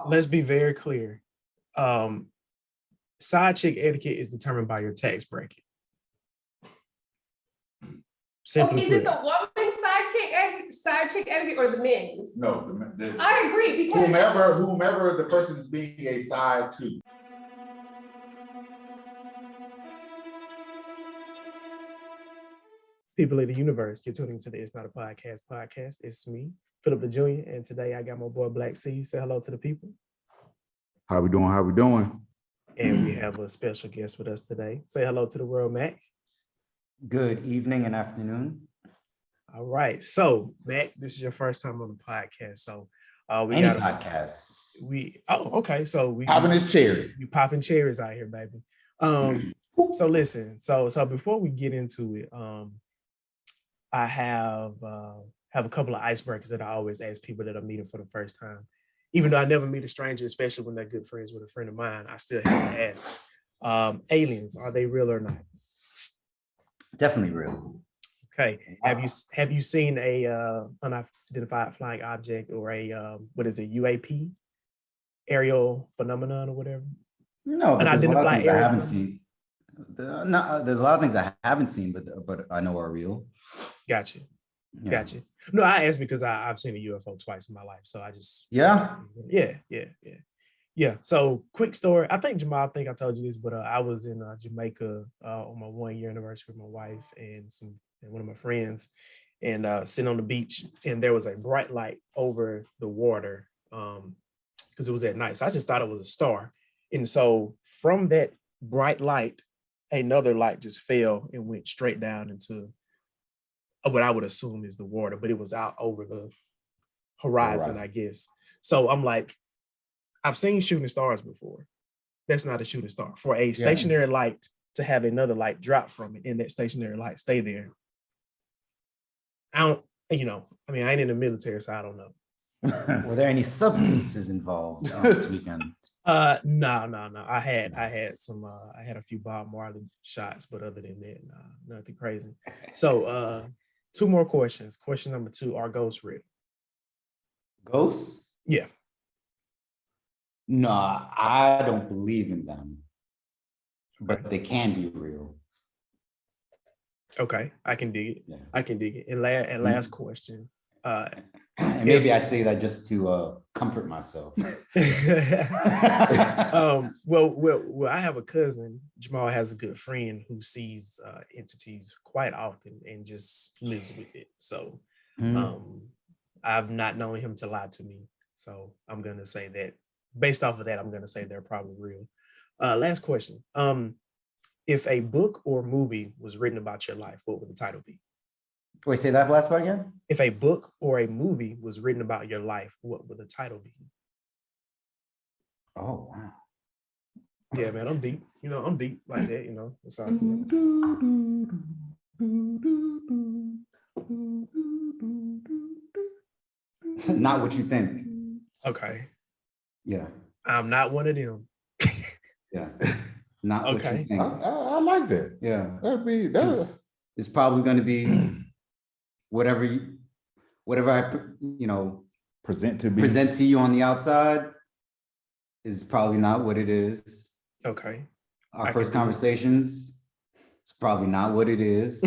let's be very clear. Side chick etiquette is determined by your tax bracket. Simply is it the woman's side chick etiquette or the men's? No, I agree because whomever the person is being a side to. People of the universe, you're tuning to the It's Not a Podcast. It's me, Philip the Jr., and today I got my boy BlkCz. Say hello to the people. How we doing? And we have a special guest with us today. Say hello to the world, Mack. Good evening and afternoon. All right. So, Mack, this is your first time on the podcast. So we Any got podcast. Okay. So we Popping his cherry. We popping cherries out here, baby. So listen, so before we get into it, I have a couple of icebreakers that I always ask people that I'm meeting for the first time. Even though I never meet a stranger, especially when they're good friends with a friend of mine, I still have to ask. Aliens, are they real or not? Definitely real. Okay. Have you seen a unidentified flying object or a what is it, UAP? Aerial phenomenon or whatever? No, but there's a lot of things I haven't phenomenon? seen. There's a lot of things I haven't seen, but I know are real. Gotcha. Yeah. Gotcha. No, I asked because I've seen a UFO twice in my life. So I just Yeah. So quick story. I think Jamal, I told you this, but I was in Jamaica on my 1 year anniversary with my wife and one of my friends, and sitting on the beach, and there was a bright light over the water because it was at night. So I just thought it was a star. And so from that bright light, another light just fell and went straight down into what I would assume is the water, but it was out over the horizon, I guess. So I'm like, I've seen shooting stars before. That's not a shooting star. For a stationary light to have another light drop from it and that stationary light stay there. I ain't in the military, so I don't know. Were there any substances involved this weekend? No. I had a few Bob Marley shots, but other than that, nothing crazy. So 2 more questions. Question number 2, are ghosts real? Ghosts? Yeah. No, I don't believe in them, but they can be real. Okay, I can dig it. Yeah. I can dig it. And last question. And maybe I say that just to comfort myself. Well, I have a cousin. Jamal has a good friend who sees entities quite often and just lives with it. So I've not known him to lie to me. So I'm going to say that based off of that, I'm going to say they're probably real. Last question. If a book or movie was written about your life, what would the title be? Wait, say that last part again? If a book or a movie was written about your life, what would the title be? Oh, wow. Yeah, man, I'm deep. I'm deep like that, It's all good. Not what you think. Okay. Yeah. I'm not one of them. Yeah. Not what you think. I like that. Yeah. That's it's probably going to be whatever I present to you on the outside is probably not what it is. Okay. Our first conversations, it's probably not what it is.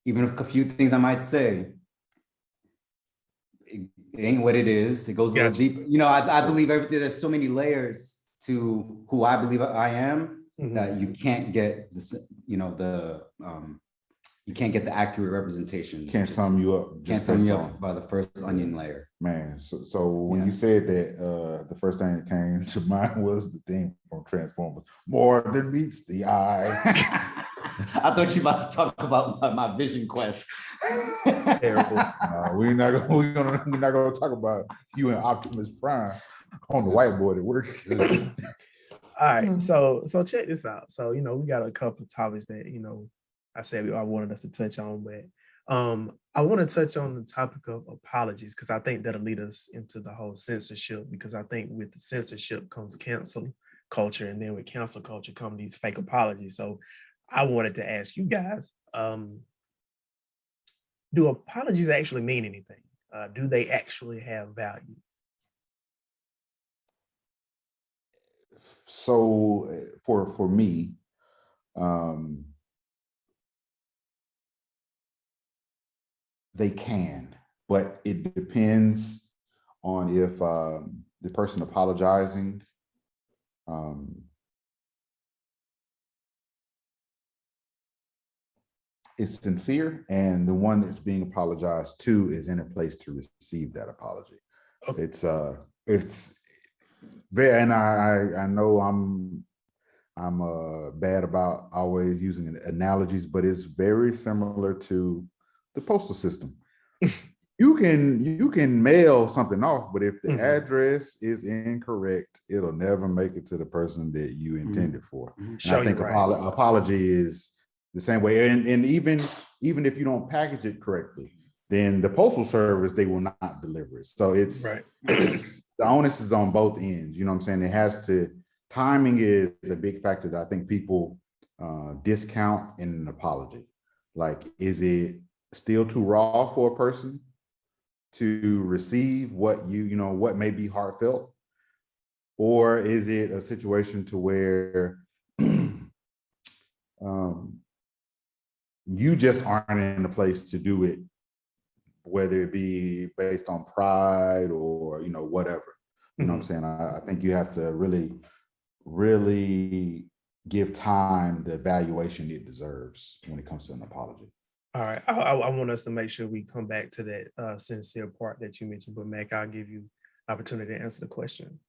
Even if a few things I might say, it ain't what it is. It goes a little deep. I believe everything. There's so many layers to who I believe I am that you can't get you can't get the accurate representation. Can't sum you up. Can't sum you up by the first onion layer. Man, so when you said that, the first thing that came to mind was the thing from Transformers. More than meets the eye. I thought you were about to talk about my Vision Quest. Terrible. We're not gonna talk about you and Optimus Prime on the whiteboard at work. All right, so check this out. So we got a couple of topics that I said I wanted us to touch on, but I want to touch on the topic of apologies because I think that'll lead us into the whole censorship, because I think with the censorship comes cancel culture, and then with cancel culture come these fake apologies. So I wanted to ask you guys, do apologies actually mean anything? Do they actually have value? So for me, they can, but it depends on if the person apologizing is sincere, and the one that's being apologized to is in a place to receive that apology. Okay. It's very, and I know I'm bad about always using analogies, but it's very similar to the postal system. You can mail something off, but if the address is incorrect, it'll never make it to the person that you intended for. And I think apology is the same way. And even if you don't package it correctly, then the postal service, they will not deliver it. So it's the onus is on both ends. You know what I'm saying? Timing is a big factor that I think people discount in an apology. Like, is it still too raw for a person to receive what what may be heartfelt? Or is it a situation to where you just aren't in a place to do it, whether it be based on pride or, whatever. You know what I'm saying? I think you have to really give time the evaluation it deserves when it comes to an apology. All right. I want us to make sure we come back to that sincere part that you mentioned, but Mac, I'll give you opportunity to answer the question.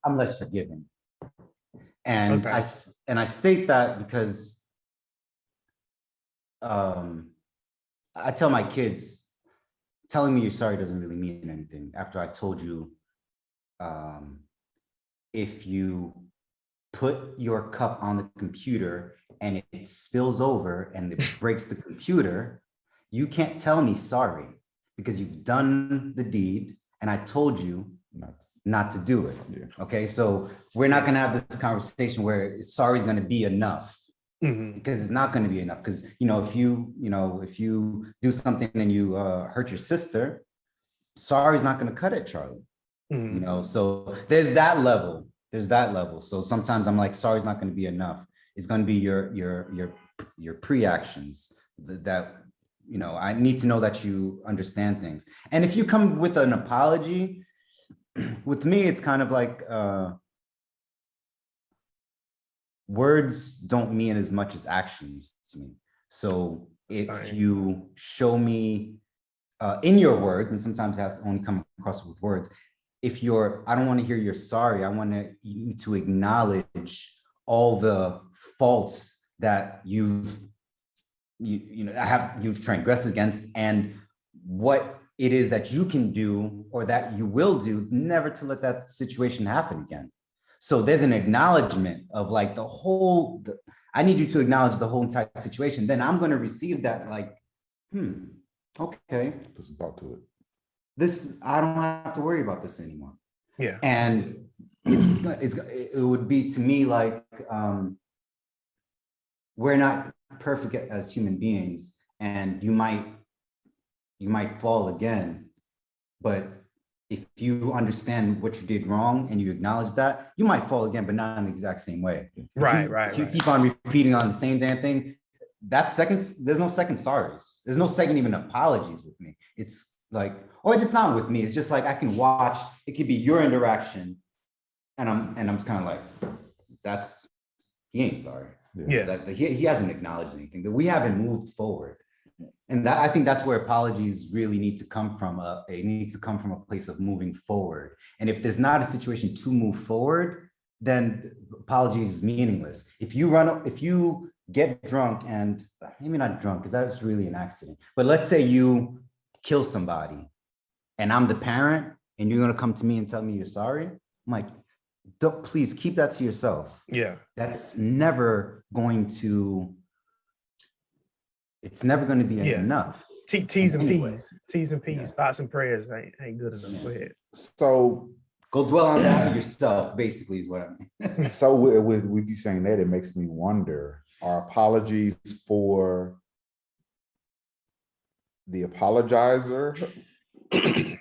I'm less forgiving. And I state that because I tell my kids, telling me you're sorry doesn't really mean anything. After I told you, if you put your cup on the computer and it spills over and it breaks the computer, you can't tell me sorry because you've done the deed and I told you not to do it. Yeah. Okay, so we're not going to have this conversation where sorry is going to be enough, because it's not going to be enough. Because if you do something and you hurt your sister, sorry is not going to cut it, Charlie. So there's that level. So sometimes I'm like, sorry is not going to be enough. It's going to be your pre-actions that I need to know that you understand things. And if you come with an apology, with me, it's kind of like words don't mean as much as actions to me. So if you show me in your words, and sometimes it has to only come across with words, I don't want to hear you're sorry. I want you to acknowledge all the faults that you've transgressed against, and what it is that you can do or that you will do, never to let that situation happen again. So there's an acknowledgement of like I need you to acknowledge the whole entire situation. Then I'm going to receive that like, okay. Just talk to it. I don't have to worry about this anymore. Yeah. And it would be to me like, we're not perfect as human beings, and you might fall again, but if you understand what you did wrong and you acknowledge that, you might fall again, but not in the exact same way. If you keep on repeating on the same damn thing, there's no second sorries. There's no second even apologies with me. It's like, or it's not with me. It's just like I can watch. It could be your interaction, and I'm just kind of like, he ain't sorry. Yeah. He hasn't acknowledged anything. That we haven't moved forward. And I think that's where apologies really need to come from. It needs to come from a place of moving forward. And if there's not a situation to move forward, then apology is meaningless. If you get drunk, and maybe not drunk, because that's really an accident, but let's say you kill somebody and I'm the parent and you're going to come to me and tell me you're sorry, I'm like, please keep that to yourself. Yeah. That's never going to be enough. T's and P's, thoughts and prayers ain't good enough. Go ahead. So go dwell on that yourself, basically, is what I mean. So with you saying that, it makes me wonder, are apologies for the apologizer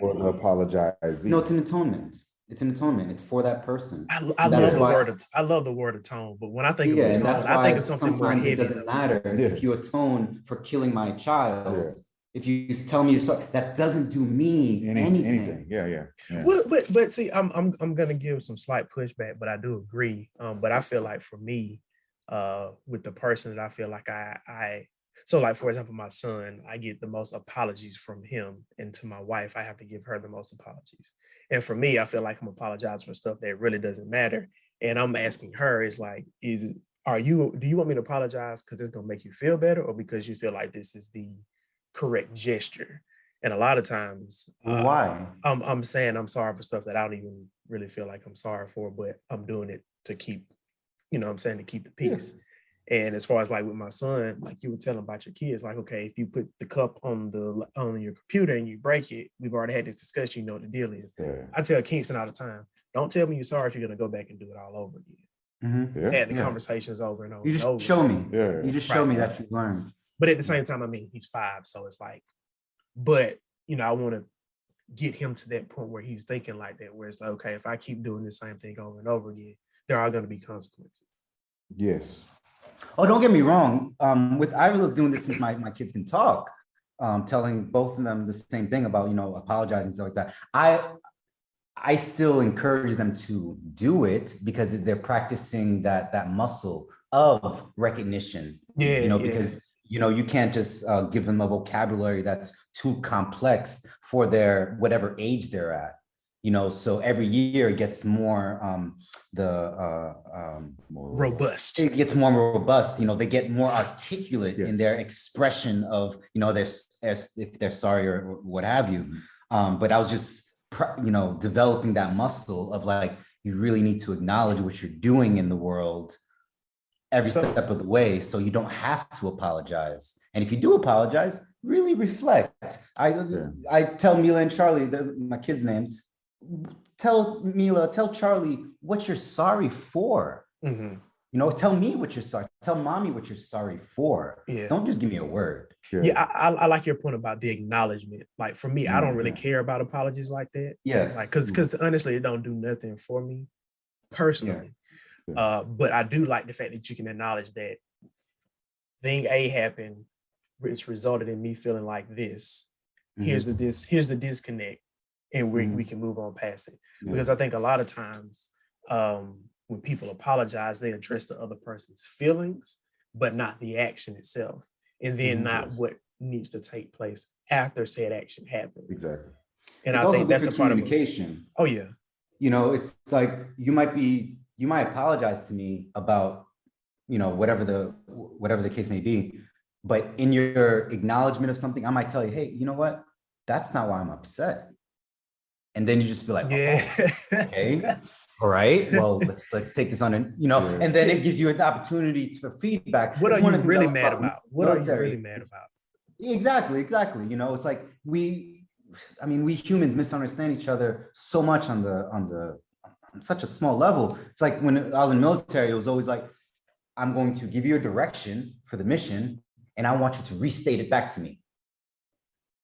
or the apologizee? No, it's an atonement. It's an atonement. It's for that person. I And love that's the why- word. I love the word atone, but when I think Yeah, of and that's atone, I why think of something more sometimes heavy. it doesn't matter Yeah. if you atone for killing my child. Yeah. If you tell me you're sorry, that doesn't do me anything. Yeah. Well, but see, I'm gonna give some slight pushback, but I do agree. But I feel like for me, with the person that I feel like so like for example, my son, I get the most apologies from him, and to my wife, I have to give her the most apologies. And for me, I feel like I'm apologizing for stuff that really doesn't matter. And I'm asking her, is like, do you want me to apologize because it's gonna make you feel better, or because you feel like this is the correct gesture? And a lot of times, Why? I'm saying I'm sorry for stuff that I don't even really feel like I'm sorry for, but I'm doing it to keep, to keep the peace. Yeah. And as far as like with my son, like you were telling about your kids, like, okay, if you put the cup on your computer and you break it, we've already had this discussion, you know what the deal is. Yeah. I tell Kingston all the time, don't tell me you're sorry if you're gonna go back and do it all over again. Mm-hmm. Yeah. The conversation's over and over. You just over. Show me. Yeah. You just show me that you've learned. But at the same time, I mean, he's 5, so it's like, but I want to get him to that point where he's thinking like that, where it's like, okay, if I keep doing the same thing over and over again, there are going to be consequences. Yes. Oh, don't get me wrong. I was doing this since my kids can talk, telling both of them the same thing about, apologizing and stuff like that. I still encourage them to do it because they're practicing that muscle of recognition. Yeah. Because you can't just give them a vocabulary that's too complex for their whatever age they're at. So every year it gets more robust. It gets more robust. They get more articulate in their expression of if they're sorry or what have you. But I was just developing that muscle of like, you really need to acknowledge what you're doing in the world every step of the way, so you don't have to apologize. And if you do apologize, really reflect. I tell Mila and Charlie, my kids' names, tell Charlie what you're sorry for. Mm-hmm. Tell me what you're sorry. Tell mommy what you're sorry for. Yeah. Don't just give me a word. Sure. Yeah, I like your point about the acknowledgement. Like for me, I don't really care about apologies like that. Yes. Like because honestly, it don't do nothing for me personally. Yeah. But I do like the fact that you can acknowledge that thing A happened, which resulted in me feeling like this. Mm-hmm. Here's the disconnect, and we can move on past it. Yeah. Because I think a lot of times when people apologize, they address the other person's feelings, but not the action itself, and then not what needs to take place after said action happened. Exactly. And I think that's a part of communication. Oh yeah. It's like you might apologize to me about, whatever the case may be, but in your acknowledgement of something, I might tell you, hey, you know what? That's not why I'm upset. And then you just be like, yeah, okay, all right, well, let's take this on, and and then it gives you an opportunity for feedback. What are you really mad about? What are you really mad about? Exactly. It's like we humans misunderstand each other so much on such a small level. It's like when I was in the military, it was always like, I'm going to give you a direction for the mission, and I want you to restate it back to me,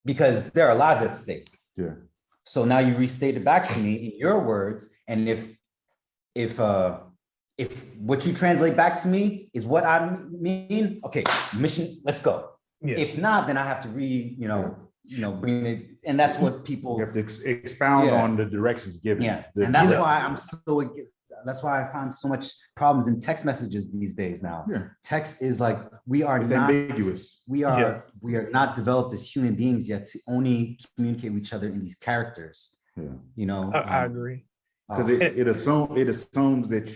because there are lives at stake. Yeah. So now you restate it back to me in your words, and if what you translate back to me is what I mean, okay, mission, let's go. Yeah. If not, then I have to bring it, and that's what people you have to expound on the directions given. Yeah, and that's why I find so much problems in text messages these days now. Yeah. Text is like, it's ambiguous. We are not developed as human beings yet to only communicate with each other in these characters. Yeah. I agree. Because it assumes that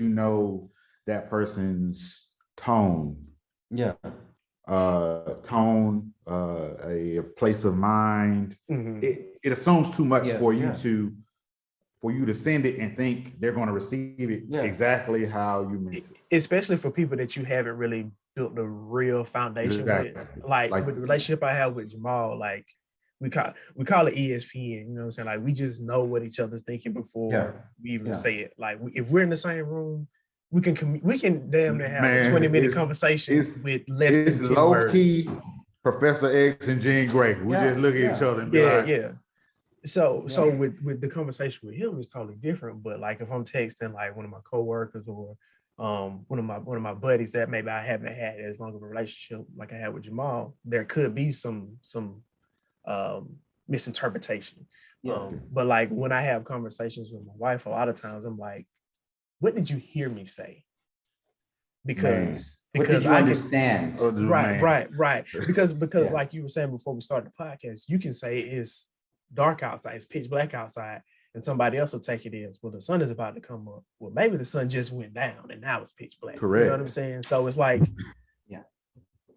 that person's tone. Yeah. Tone, a place of mind. Mm-hmm. It assumes too much for you to send it and think they're going to receive it exactly how you meant it. Especially for people that you haven't really built a real foundation with. Like with the relationship I have with Jamal, like we call it ESPN, you know what I'm saying? Like we just know what each other's thinking before we even say it. Like if we're in the same room, we can damn near have a 20-minute conversation with less than 10 words. Professor X and Jean Grey. We Yeah, just look at each yeah. other and be Yeah, like, yeah. So Yeah. with the conversation with him is totally different. But like if I'm texting like one of my coworkers or one of my buddies that maybe I haven't had as long of a relationship like I had with Jamal, there could be some misinterpretation. Yeah. But like when I have conversations with my wife, a lot of times I'm like, what did you hear me say? Because What did you I can understand? oh, right. Because Yeah. like you were saying before we started the podcast, you can say it's dark outside, it's pitch black outside, and somebody else will take it as, well, the sun is about to come up. Well, maybe the sun just went down and now it's pitch black. Correct. You know what I'm saying? So it's like, Yeah.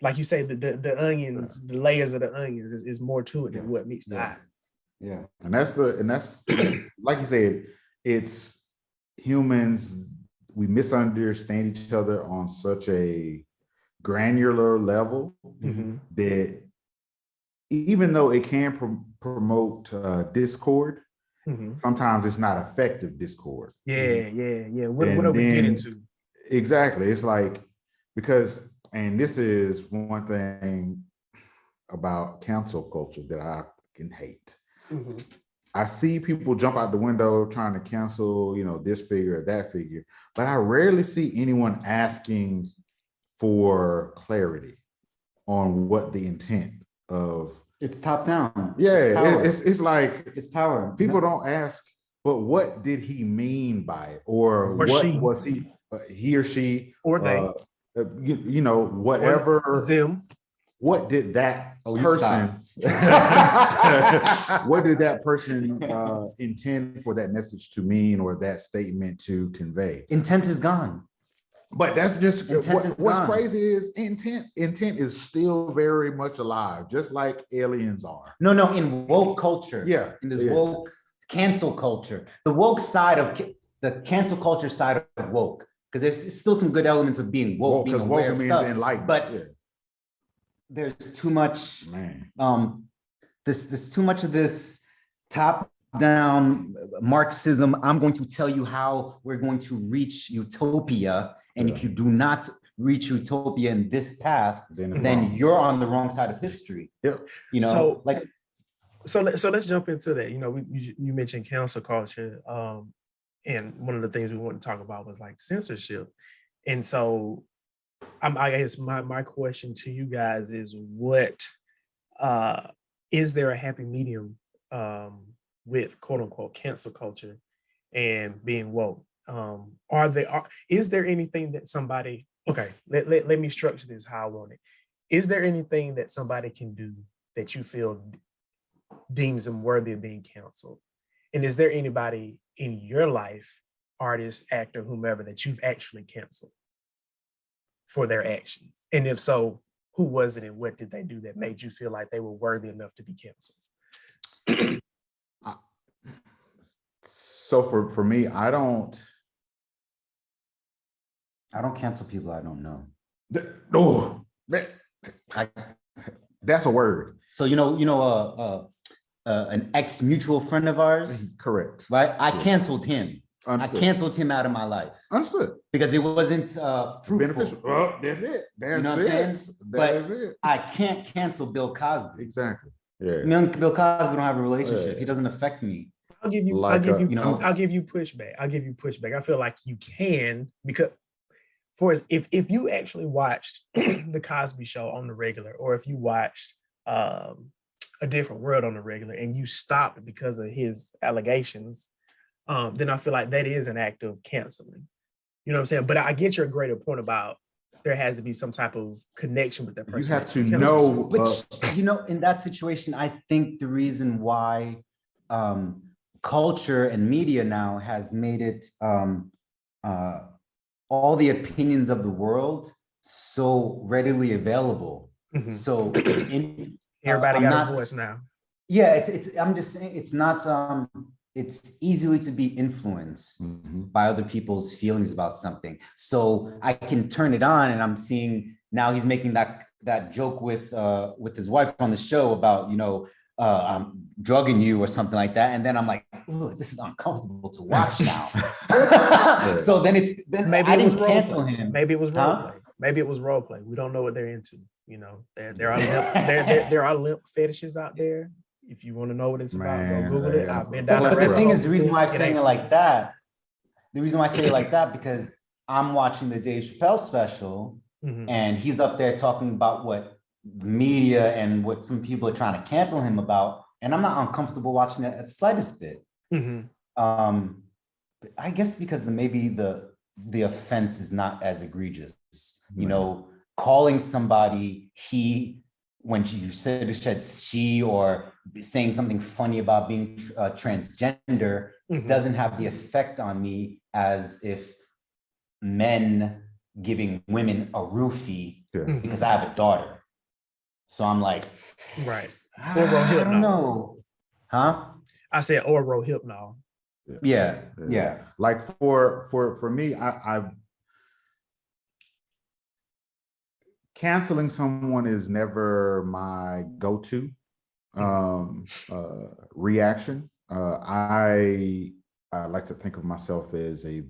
like you say, the onions, the layers of the onions is more to it than what meets the eye. Yeah. And that's like you said, it's humans, we misunderstand each other on such a granular level Mhm. that even though it can promote discord, Mhm. sometimes it's not effective discord. Yeah. What And are we getting then- to? Exactly. It's like, because, and this is one thing about cancel culture that I can hate. Mhm. I see people jump out the window trying to cancel, this figure or that figure, but I rarely see anyone asking for clarity on what the intent of. It's top down. Yeah, It's power. it's like It's power. people don't ask, but what did he mean by it, or what she. was he or she, Or they. whatever. Or them. What did that Oh, you person? What did that person intend for that message to mean, or that statement to convey? Intent is gone. But that's just Intent is what's gone. crazy is intent. Intent is still very much alive, just like aliens are. No, in woke culture. Yeah, In this yeah. woke cancel culture. The woke side of the cancel culture side of woke. Because there's still some good elements of being woke, being Because aware woke of means stuff. enlightened. But yeah. there's too much Man. this too much of this top-down Marxism. I'm going to tell you how we're going to reach utopia. And if you do not reach utopia in this path, Then it's then wrong. you're on the wrong side of history. Yep. So let's jump into that. You mentioned cancel culture, and one of the things we want to talk about was like censorship. And so I guess my question to you guys is, what is there a happy medium with quote unquote cancel culture and being woke? Is there anything that somebody, okay, let me structure this how I want it. Is there anything that somebody can do that you feel deems them worthy of being canceled? And is there anybody in your life, artist, actor, whomever, that you've actually canceled for their actions? And if so, who was it and what did they do that made you feel like they were worthy enough to be canceled? So for me, I don't cancel people I don't know. Oh, that's a word. So an ex-mutual friend of ours, Correct. right? I canceled him. Understood. I canceled him out of my life Understood. because it wasn't fruitful. Beneficial. Well, that's it. That's know what I'm it. saying? That But is it. I can't cancel Bill Cosby. Exactly. Yeah. Me and Bill Cosby don't have a relationship. Yeah. He doesn't affect me. I'll give you Like, I'll give you pushback. I feel like you can, because if you actually watched the Cosby Show on the regular, or if you watched A Different World on the regular and you stopped because of his allegations, then I feel like that is an act of canceling. You know what I'm saying? But I get your greater point about there has to be some type of connection with that person. You have to know. Which, in that situation, I think the reason why culture and media now has made it all the opinions of the world so readily available. Mhm. So Everybody I'm got not- a voice now. yeah, I'm just saying it's not it's easily to be influenced by other people's feelings about something. So I can turn it on and I'm seeing now he's making that joke with his wife on the show about, I'm drugging you or something like that. And then I'm like, oh, this is uncomfortable to watch now. So then Maybe I it was didn't role cancel play. him. Maybe it was role Huh? play. Maybe it was role play. We don't know what they're into. You know, there are limp fetishes out there. If you want to know what it's about, go Man, Google it. yeah. I've been down But that the rabbit thing hole is, the reason why I'm before. saying it like that, the reason why I say it like that, because I'm watching the Dave Chappelle special, Mhm. and he's up there talking about what the media and what some people are trying to cancel him about, and I'm not uncomfortable watching it at the slightest bit. Mhm. I guess because maybe the offense is not as egregious. You know, calling somebody he when you said she, or saying something funny about being transgender, Mhm. doesn't have the effect on me as if men giving women a roofie Mhm. because I have a daughter. So I'm like, Right. I Hypnol. don't know. Huh? I said oral hypnol. Yeah. Like for me, I canceling someone is never my go-to reaction. I like to think of myself as a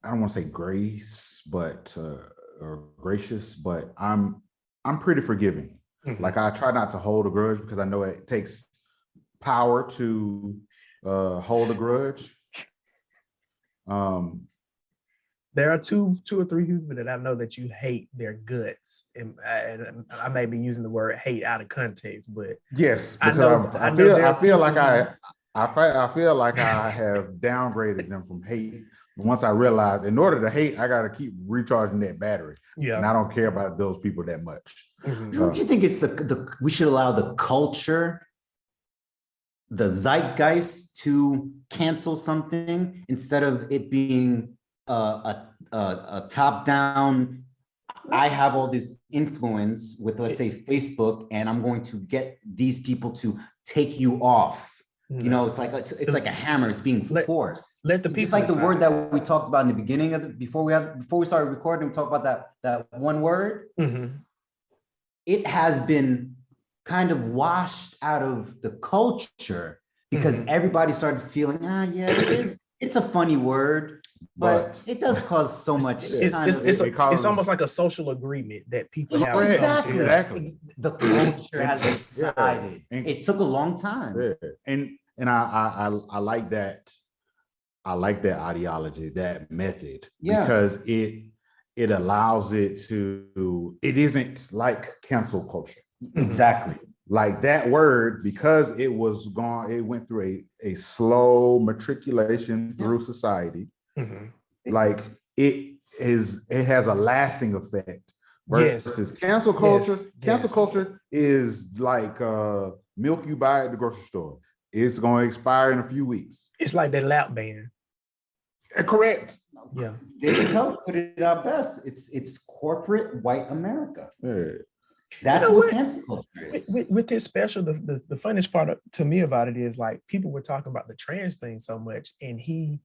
I don't want to say grace, but or gracious, but I'm pretty forgiving. Mhm. Like I try not to hold a grudge because I know it takes power to hold a grudge. There are two or three people that I know that you hate their guts, and I may be using the word hate out of context, but Yes, I because know I feel like I feel like I have downgraded them from hate. Once I realized, in order to hate, I got to keep recharging that battery. Yeah, and I don't care about those people that much. Mhm. Don't you think it's we should allow the culture, the zeitgeist, to cancel something instead of it being a top down? I have all this influence with, let's say, Facebook, and I'm going to get these people to take you off. You know, it's like a hammer. It's being forced. Let the Just people like the decide. word that we talked about in the beginning of before we started recording. We talked about that one word. Mhm. It has been kind of washed out of the culture because everybody started feeling, it's a funny word, but it does cause so much. It's almost like a social agreement that people have. Exactly. The culture has decided. It took a long time. And I like that. I like that ideology, that method, because it allows it to. It isn't like cancel culture. Exactly. Like that word, because it was gone, it went through a slow matriculation through society. Like it has a lasting effect versus cancel culture. Cancel culture is like milk you buy at the grocery store. It's going to expire in a few weeks. It's like that lap band. Correct. Yeah. Dave put it out best. It's corporate white America. That's what cancel culture is. With this special, the funniest part to me about it is like people were talking about the trans thing so much, and he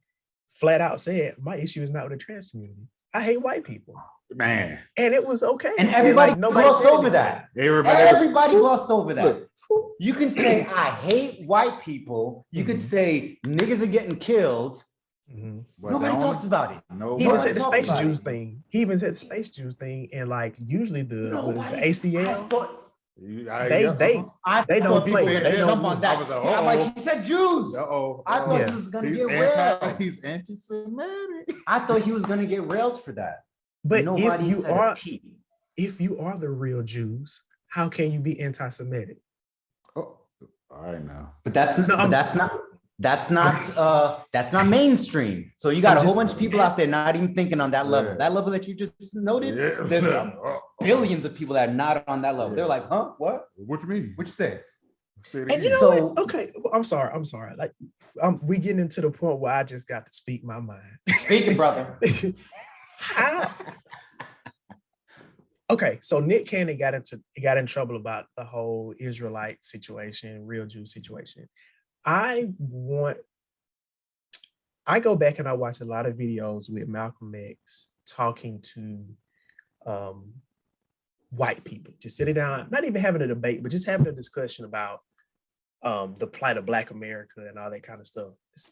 flat out said, "My issue is not with the trans community. I hate white people." Man. And it was okay. And everybody glossed over that. Everybody glossed over that. Look. You can say, I hate white people. You could say, niggas are getting killed. Nobody talks about it. He even said the Space Jews thing. And like usually the ACL. They don't play. They don't jump on that. I'm like, he said Jews. I thought he was gonna get railed. He's anti-Semitic. I thought he was gonna get railed for that. But if you are the real Jews, how can you be anti-Semitic? Oh, all right now. But that's not mainstream. So you got a whole bunch of people out there not even thinking on that level. That level that you just noted, there's billions of people that are not on that level. They're like, huh? What? What you mean? What you say? And you know what? Okay, I'm sorry. Like, we getting into the point where I just got to speak my mind. Speaking, brother. Okay, so Nick Cannon got in trouble about the whole Israelite situation, real Jew situation. I go back and I watch a lot of videos with Malcolm X talking to white people, just sitting down, not even having a debate, but just having a discussion about the plight of Black America and all that kind of stuff. It's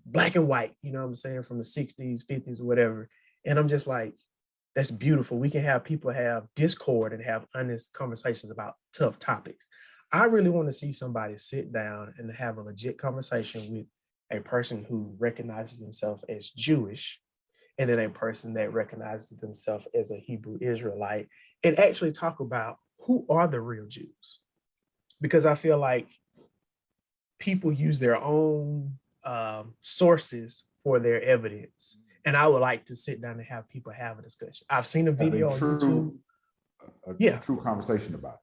black and white, you know what I'm saying, from the 60s, 50s, or whatever. And I'm just like, that's beautiful. We can have people have discord and have honest conversations about tough topics. I really want to see somebody sit down and have a legit conversation with a person who recognizes themselves as Jewish, and then a person that recognizes themselves as a Hebrew Israelite, and actually talk about who are the real Jews. Because I feel like people use their own sources for their evidence. And I would like to sit down and have people have a discussion. I've seen a video on YouTube. A true conversation about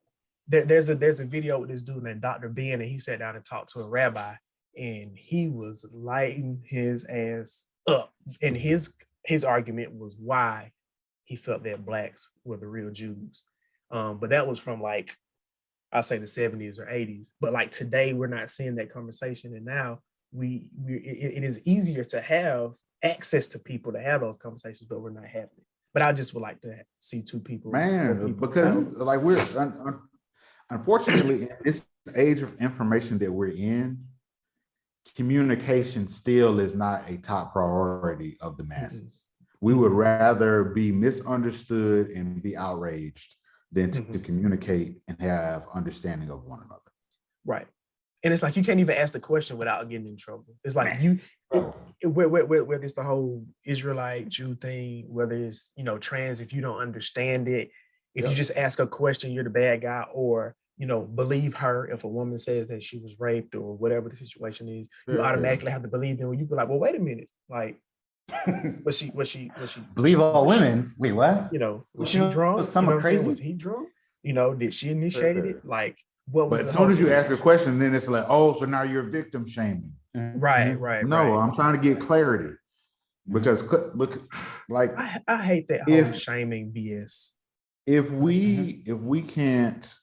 it. There's a video with this dude named Dr. Ben, and he sat down and talked to a rabbi, and he was lighting his ass up. And his argument was why he felt that blacks were the real Jews. But that was from like, I'll say the 70s or 80s. But like today, we're not seeing that conversation. And now it is easier to have access to people to have those conversations, but we're not having it. But I just would like to see two people. Because like unfortunately, in this age of information that we're in, communication still is not a top priority of the masses. We would rather be misunderstood and be outraged than to communicate and have understanding of one another. Right. And it's like, you can't even ask the question without getting in trouble. It's like whether it's the whole Israelite Jew thing, whether it's, trans, if you don't understand it, if you just ask a question, you're the bad guy, or, believe her if a woman says that she was raped or whatever the situation is, you automatically have to believe them. When you be like, well, wait a minute, like, was she believe all women? Wait, what? Was she drunk? Some are crazy. Was he drunk? Did she initiate it? Like, what was but as soon as you ask a question, then it's like, oh, so now you're victim shaming. Right. No, I'm trying to get clarity because like I hate that whole shaming BS. If we can't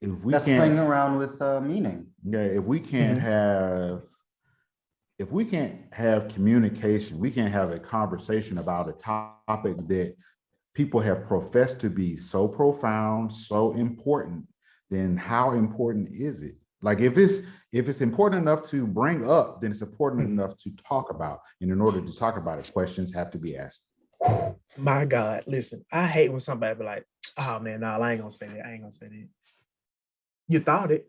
playing around with meaning. Yeah, if we can't have communication, we can't have a conversation about a topic that people have professed to be so profound, so important, then how important is it? Like if it's important enough to bring up, then it's important enough to talk about. And in order to talk about it, questions have to be asked. My God, listen, I hate when somebody be like, oh man, no, I ain't gonna say that. I ain't gonna say that. You thought it,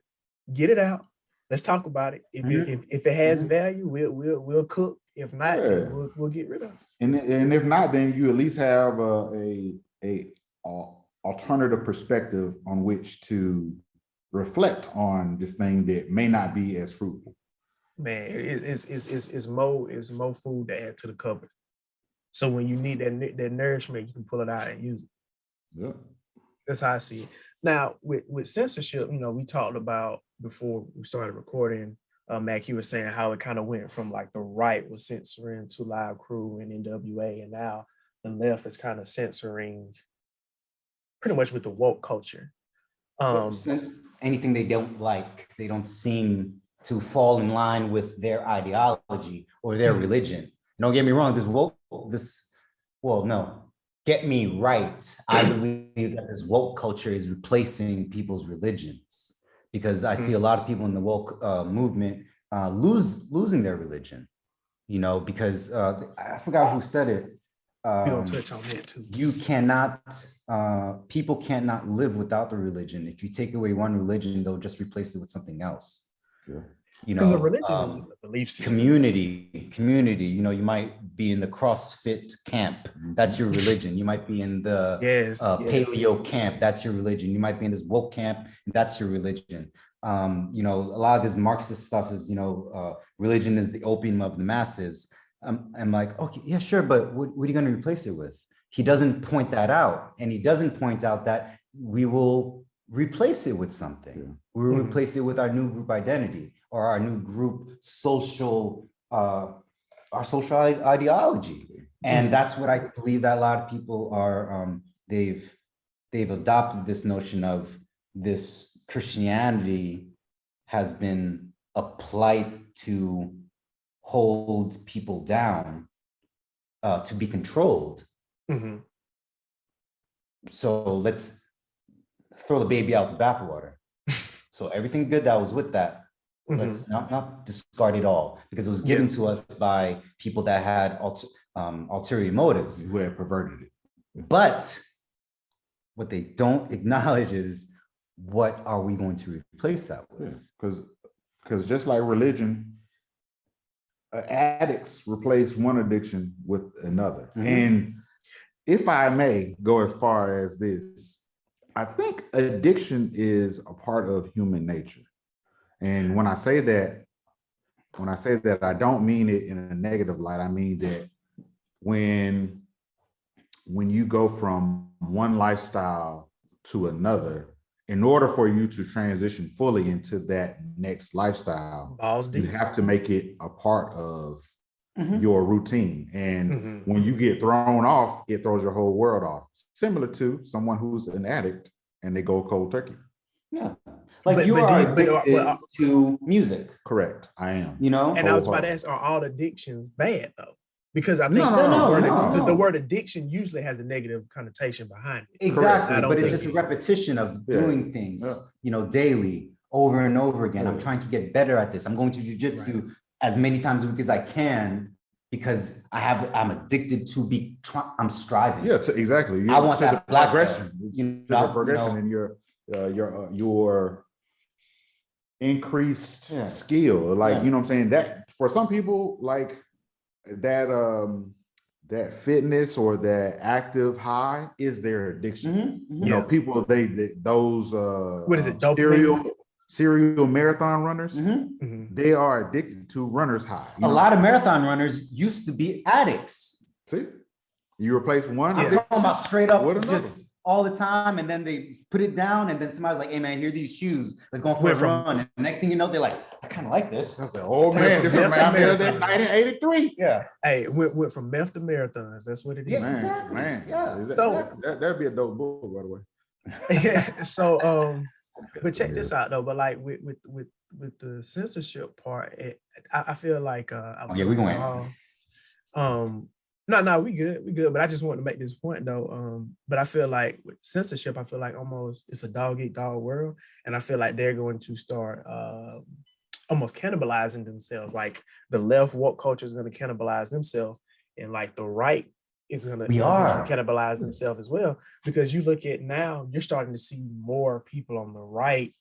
get it out. Let's talk about it. If it has value, we'll cook. If not, we'll get rid of it. And if not, then you at least have a alternative perspective on which to reflect on this thing that may not be as fruitful. Man, it's more food to add to the cupboard. So when you need that nourishment, you can pull it out and use it. Yeah. That's how I see it. Now, with censorship, we talked about before we started recording, Mack, you were saying how it kind of went from like the right was censoring to Live Crew and NWA, and now the left is kind of censoring pretty much with the woke culture. Anything they don't like, they don't seem to fall in line with their ideology or their religion. Don't get me wrong, get me right. I believe that this woke culture is replacing people's religions, because I see a lot of people in the woke movement losing their religion, because I forgot who said it. We'll touch on that too. People cannot live without the religion. If you take away one religion, they'll just replace it with something else. Sure. Because a religion is just a belief system. Community. You might be in the CrossFit camp. That's your religion. You might be in the paleo camp. That's your religion. You might be in this woke camp. That's your religion. A lot of this Marxist stuff is, religion is the opium of the masses. I'm like, okay, yeah, sure, but what are you going to replace it with? He doesn't point that out, and he doesn't point out that we will replace it with something. Yeah. We will replace it with our new group identity or our new group social, our social ideology, and that's what I believe that a lot of people are. They've adopted this notion of this Christianity has been applied to hold people down, to be controlled. So let's throw the baby out the bathwater. So everything good that was with that, let's not discard it all, because it was given to us by people that had ulterior motives. Who had perverted it. But what they don't acknowledge is, what are we going to replace that with? Because just like religion, addicts replace one addiction with another. And if I may go as far as this, I think addiction is a part of human nature. And when I say that, I don't mean it in a negative light. I mean that when you go from one lifestyle to another, in order for you to transition fully into that next lifestyle, you have to make it a part of your routine. And when you get thrown off, it throws your whole world off. Similar to someone who's an addict and they go cold turkey. Yeah. Like you are addicted to music. Correct. I am. You know? And I was about to ask, are all addictions bad though? Because I think No. the word addiction usually has a negative connotation behind it. Exactly, but it's just a repetition of doing things, you know, daily, over and over again. I'm trying to get better at this. I'm going to jujitsu as many times a week as I can because I'm addicted to I'm striving. Yeah, exactly. I want that progression. Progression in your increased skill. Like, you know what I'm saying? That for some people, like, that fitness or that active high is their addiction. You know, people those what is it? Serial marathon runners, they are addicted to runner's high. A lot of marathon runners used to be addicts. See, you replace one. I'm talking about straight up just all the time, and then they put it down, and then somebody's like, "Hey man, here are these shoes. Let's go for a run." And the next thing you know, they're like, "I kind of like this." I said, "Oh man, this is 1983." Yeah. Hey, went from meth to marathons. That's what it is. Yeah, exactly. Man. Yeah. That'd be a dope book, by the way. Yeah. So, but check this out though. But like with the censorship part, I feel like we're going. No, we good. But I just wanted to make this point though. But I feel like with censorship, I feel like almost it's a dog eat dog world, and I feel like they're going to start almost cannibalizing themselves. Like the left woke culture is going to cannibalize themselves, and like the right is going to cannibalize themselves as well. Because you look at now, you're starting to see more people on the right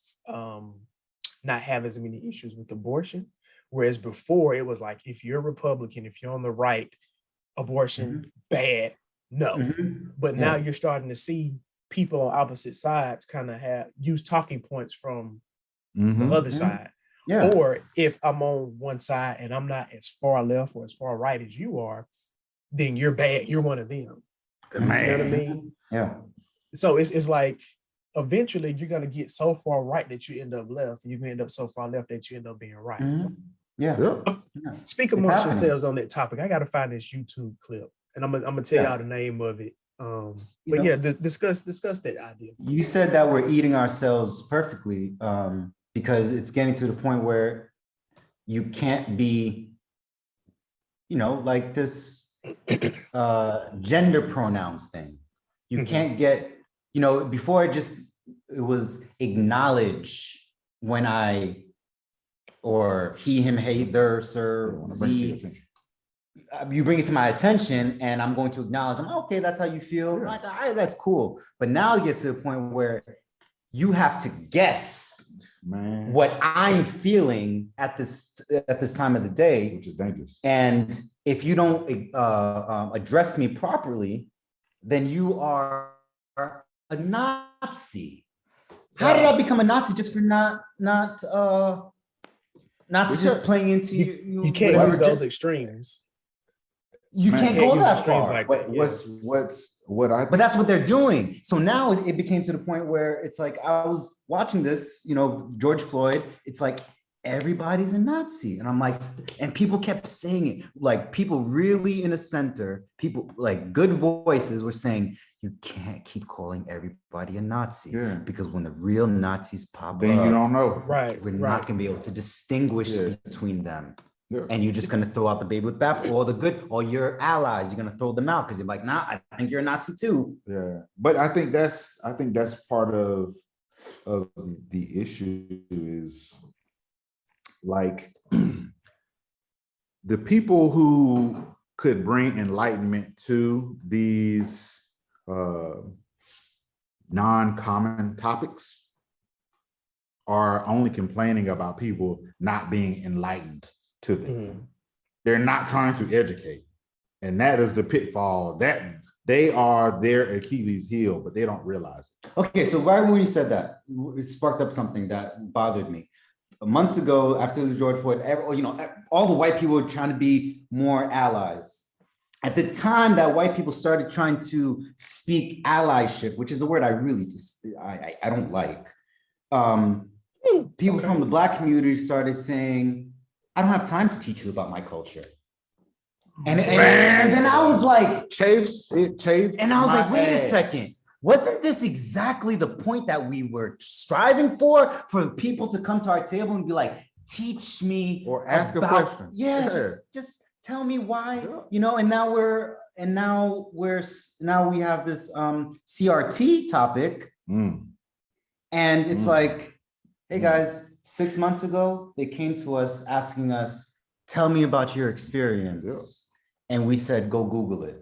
not have as many issues with abortion, whereas before it was like if you're Republican, if you're on the right, abortion bad, no. But now you're starting to see people on opposite sides kind of use talking points from the other side. Or if I'm on one side and I'm not as far left or as far right as you are, then you're bad. You're one of them. Man. You know what I mean? Yeah. So it's like eventually you're gonna get so far right that you end up left. You're gonna end up so far left that you end up being right. Speak amongst yourselves on that topic. I gotta find this YouTube clip, and I'm gonna tell y'all the name of it. Discuss that idea. You said that we're eating ourselves perfectly, because it's getting to the point where you can't be, you know, like this gender pronouns thing. You can't get, you know, before it was acknowledge when or he, him, hey, there, sir, Z. You bring it to my attention and I'm going to acknowledge them. Okay, that's how you feel. Yeah. Like, all right, that's cool. But now it gets to the point where you have to guess what I'm feeling at this time of the day, which is dangerous. And if you don't address me properly, then you are a Nazi. How did I become a Nazi just for not just playing into you can't use those extremes. You can't go that far. Like but that's what they're doing. So now it became to the point where it's like I was watching this, you know, George Floyd. It's like everybody's a Nazi, and I'm like, and people kept saying it. Like people really in the center, people like good voices were saying, you can't keep calling everybody a Nazi because when the real Nazis pop then up, you don't know. We're not gonna be able to distinguish between them. And you're just gonna throw out the baby with bathwater. All your allies, you're gonna throw them out because you're like, nah, I think you're a Nazi too. Yeah, but I think that's part of the issue is like the people who could bring enlightenment to these non-common topics are only complaining about people not being enlightened to them. Mhm. They're not trying to educate. And that is the pitfall, that they are their Achilles heel, but they don't realize it. Okay, so right when you said that, it sparked up something that bothered me. Months ago, after the George Floyd, all the white people were trying to be more allies. At the time that white people started trying to speak allyship, which is a word I really I don't like. People from the Black community started saying, I don't have time to teach you about my culture. And then I was like, Chafes, and I was like, wait a second. Wasn't this exactly the point that we were striving for people to come to our table and be like, teach me or ask a question? Yeah, just tell me why, and now we have this CRT topic. And it's like, hey guys, 6 months ago, they came to us asking us, tell me about your experience. And we said, go Google it.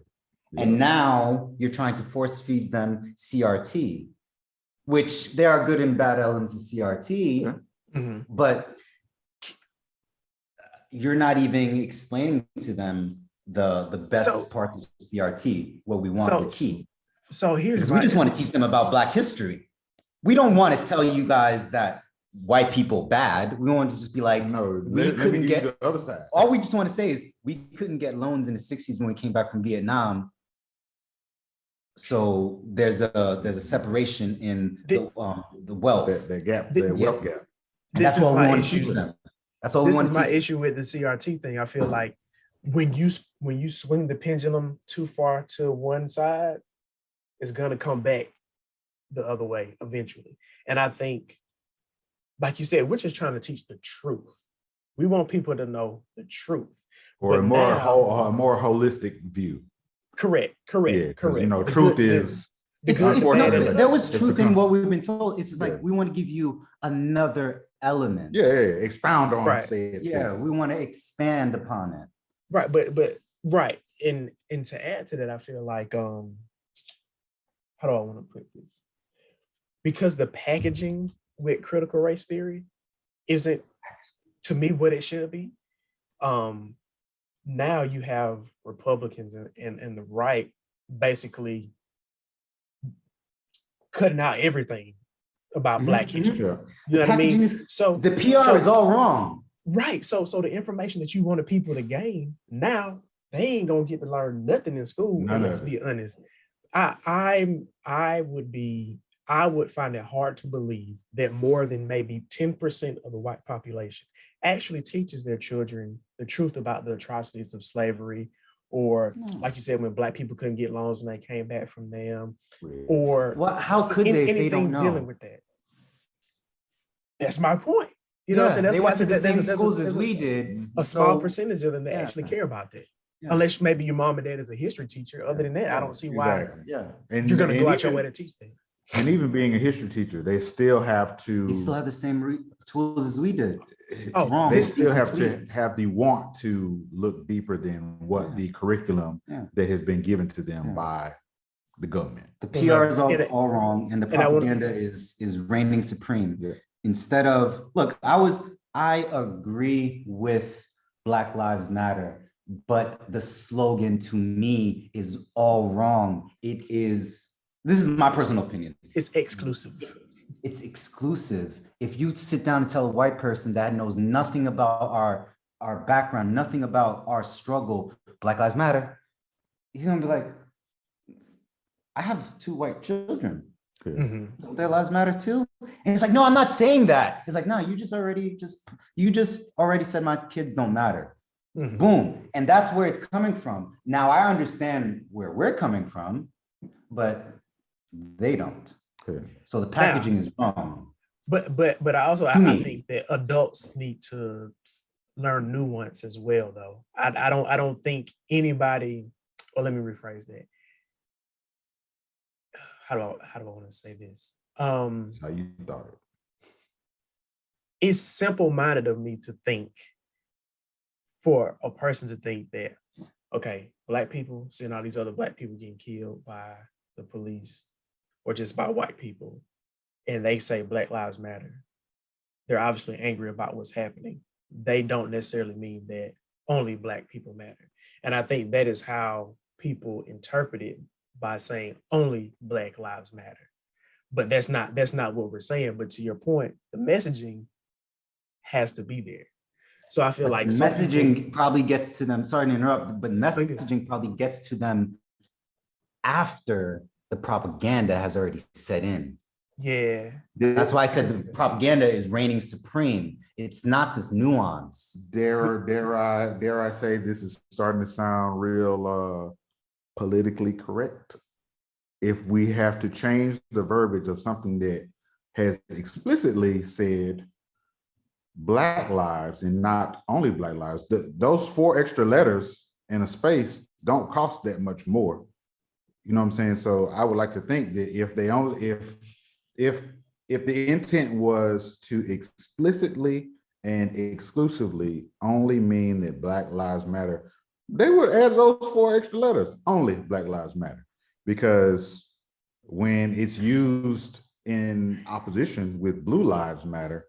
And now you're trying to force feed them CRT, which there are good and bad elements of CRT, but you're not even explaining to them the best part of CRT, what we want to keep. So here's we just want to teach them about Black history. We don't want to tell you guys that white people bad. We want to just be like, no, we couldn't get the other side. All we just want to say is we couldn't get loans in the 60s when we came back from Vietnam. So there's a separation in the wealth, the gap, the wealth gap. And that's what we want to teach them. That's all we want to teach. This is my issue with the CRT thing. I feel like when you swing the pendulum too far to one side, it's gonna come back the other way eventually. And I think, like you said, we're just trying to teach the truth. We want people to know the truth. Or a more holistic view. Correct. Truth is. There was truth in what we've been told. It's just like, we want to give you another element. Expound on it. Say it. We want to expand upon it. Right, but and to add to that, I feel like how do I want to put this? Because the packaging with critical race theory isn't, to me, what it should be. Now you have Republicans and the right basically cutting out everything about Black history. You know what I mean? So the PR is all wrong. Right. So the information that you wanted people to gain, now they ain't gonna get to learn nothing in school. Let's be honest. I would find it hard to believe that more than maybe 10% of the white population actually teaches their children the truth about the atrocities of slavery, or like you said, when Black people couldn't get loans when they came back from them, or how could they if they don't know? Dealing with that. That's my point. You know what I'm saying? That's they why went to the same schools as we did. A small percentage of them that actually care about that. Unless maybe your mom and dad is a history teacher. Other than that, I don't see why you're going to go out your way to teach them. And even being a history teacher, they still have to. They still have the same tools as we did. It's wrong. They still have to have the want to look deeper than what the curriculum that has been given to them by the government. The PR is all wrong, and the propaganda is reigning supreme. Instead of, look, I agree with Black Lives Matter, but the slogan to me is all wrong. This is my personal opinion. It's exclusive. It's exclusive. If you sit down and tell a white person that knows nothing about our background, nothing about our struggle, Black Lives Matter, he's gonna be like, I have 2 white children. Don't their lives matter too? And it's like, no, I'm not saying that. It's like, no, you just already said my kids don't matter. Boom. And that's where it's coming from. Now I understand where we're coming from, but they don't. So the packaging is wrong. But I think that adults need to learn nuance as well, though. I don't think anybody, or let me rephrase that. How do I want to say this? How you thought it? It's simple-minded of me to think, for a person to think that okay, black people seeing all these other black people getting killed by the police or just by white people, and they say Black Lives Matter, they're obviously angry about what's happening. They don't necessarily mean that only black people matter. And I think that is how people interpret it by saying only Black Lives Matter. But that's not what we're saying. But to your point, the messaging has to be there. So I feel But like the messaging probably gets to them. Sorry to interrupt, but messaging probably gets to them after the propaganda has already set in. Yeah. That's why I said the propaganda is reigning supreme. It's not this nuance. Dare I say this is starting to sound real politically correct. If we have to change the verbiage of something that has explicitly said Black lives and not only Black lives, those 4 extra letters in a space don't cost that much more. You know what I'm saying? So I would like to think that if they only, if the intent was to explicitly and exclusively only mean that Black Lives Matter, they would add those 4 extra letters, only Black Lives Matter. Because when it's used in opposition with Blue Lives Matter,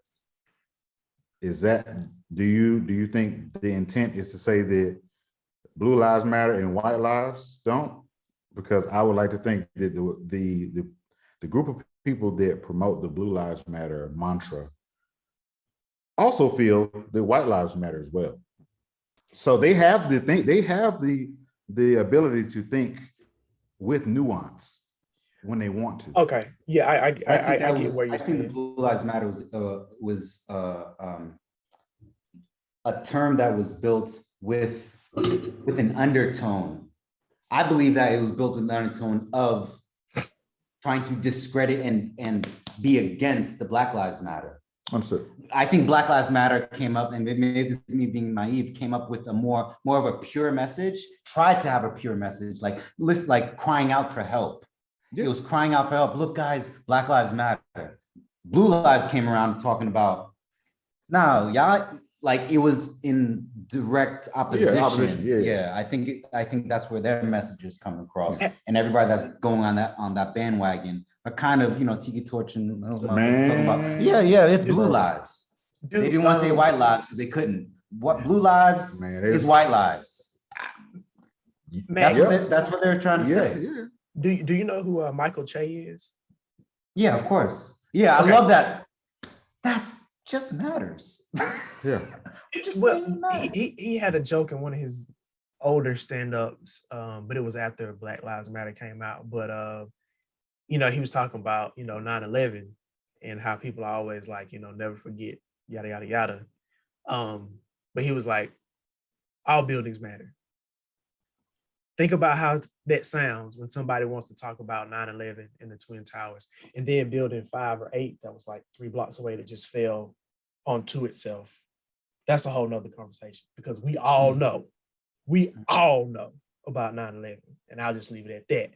do you think the intent is to say that Blue Lives Matter and white lives don't? Because I would like to think that the group of people that promote the Blue Lives Matter mantra also feel that white lives matter as well. So they have the ability to think with nuance when they want to. Okay. Yeah, I get where you're I think the saying. Blue Lives Matter was a term that was built with an undertone. I believe that it was built with an undertone of trying to discredit and be against the Black Lives Matter. Understood. I think Black Lives Matter came up, and maybe this is me being naive, came up with a more of a pure message, tried to have a pure message, like crying out for help. Yeah. It was crying out for help. Look, guys, Black Lives Matter. Blue Lives came around talking about, no, y'all, like it was in direct opposition. Yeah. I think that's where their message is coming across. And everybody that's going on that bandwagon are kind of, tiki torching. Talking about, it's Blue Lives. They didn't want to say white lives because they couldn't. What Blue Lives is white lives. That's what they're trying to say. Yeah. Do you know who Michael Che is? Yeah, of course. Yeah, okay. I love that. That's just matters. Yeah. He had a joke in one of his older stand-ups, but it was after Black Lives Matter came out. But he was talking about 9/11 and how people are always like, never forget, yada yada yada. But he was like, all buildings matter. Think about how that sounds when somebody wants to talk about 9/11 and the Twin Towers, and then building 5 or 8 that was like 3 blocks away that just fell onto itself. That's a whole nother conversation because we all know about 9/11, and I'll just leave it at that.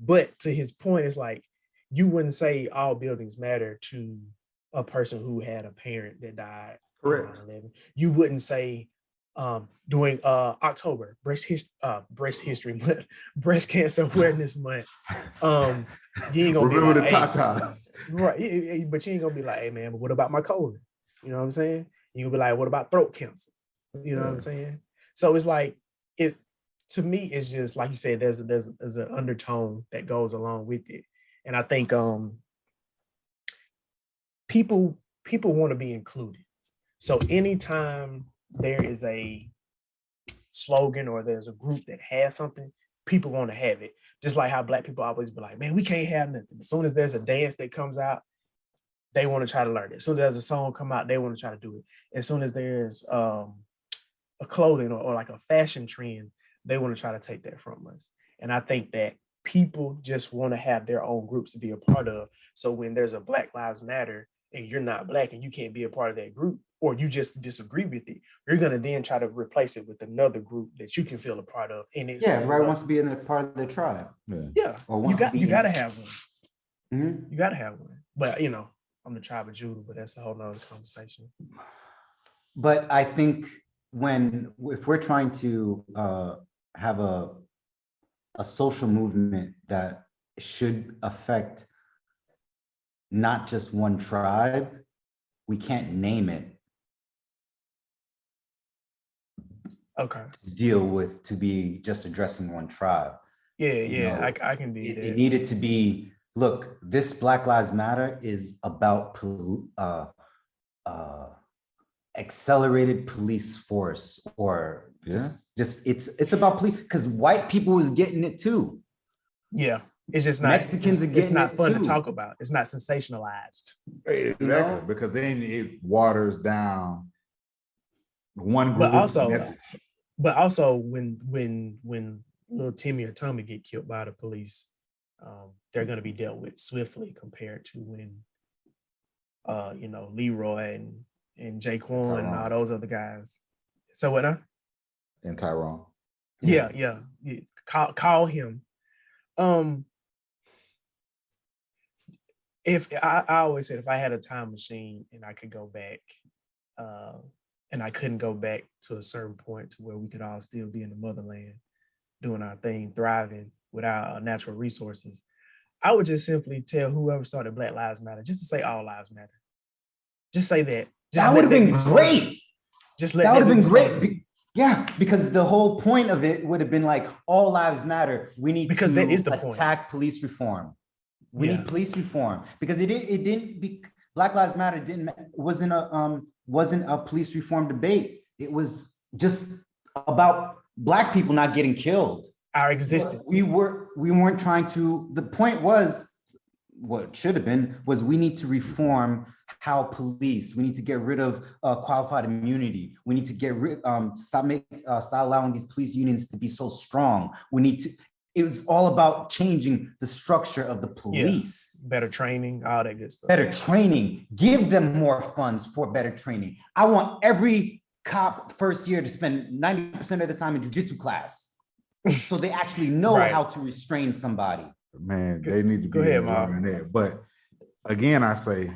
But to his point, it's like you wouldn't say all buildings matter to a person who had a parent that died. Correct. 9/11. You wouldn't say during October breast history month, breast cancer awareness month. You ain't gonna remember be like, the tatas, right? But you ain't gonna be like, hey man, but what about my colon? You know what I'm saying? You gonna be like, what about throat cancer? You know what I'm saying? So it's like to me, it's just like you said, there's an undertone that goes along with it, and I think people want to be included. So anytime there is a slogan or there's a group that has something, people want to have it. Just like how Black people always be like, man, we can't have nothing. As soon as there's a dance that comes out, they want to try to learn it. As soon as there's a song come out, they want to try to do it. As soon as there's a clothing or like a fashion trend, they want to try to take that from us. And I think that people just want to have their own groups to be a part of. So when there's a Black Lives Matter and you're not Black and you can't be a part of that group, or you just disagree with it, you're going to then try to replace it with another group that you can feel a part of. And it's everybody wants to be in a part of the tribe. Yeah. You got to have one. Mm-hmm. You got to have one. But, I'm the tribe of Judah, but that's a whole nother conversation. But I think if we're trying to have a social movement that should affect not just one tribe, we can't name it Okay. to deal with, to be just addressing one tribe. Yeah, You yeah, know, I can do it that. needed to be, look, this Black Lives Matter is about accelerated police force, or just it's about police, because white people is getting it too. Yeah, it's just not. Mexicans are It's getting not it fun too. to talk about. It's not sensationalized. Exactly, You know? because then it waters down one But group's also, message. when little Timmy or Tommy get killed by the police, they're going to be dealt with swiftly compared to when, you know, Leroy and Jaquan and all those other guys. So what? And Tyrone. Yeah. Call him. If I always said, if I had a time machine and I could go back, and I couldn't go back to a certain point to where we could all still be in the motherland doing our thing, thriving without our natural resources, I would just simply tell whoever started Black Lives Matter just to say all lives matter. Just say that. Just that would have been great. Just let that would have been great. Slogan. Yeah, because the whole point of it would have been like, all lives matter. We need because to that is the point. attack police reform. We need police reform, because it didn't be, Black Lives Matter wasn't a police reform debate. It was just about Black people not getting killed. Our existence. We weren't trying to, the point was, what it should have been was, we need to reform how police, we need to get rid of qualified immunity. We need to get rid, stop allowing these police unions to be so strong. We need to, it was all about changing the structure of the police. Yeah. Better training, all that good stuff. Better training, give them more funds for better training. I want every cop first year to spend 90% of the time in jiu-jitsu class, so they actually know how to restrain somebody. Man, they need to be ahead, Mom. that. But again, I say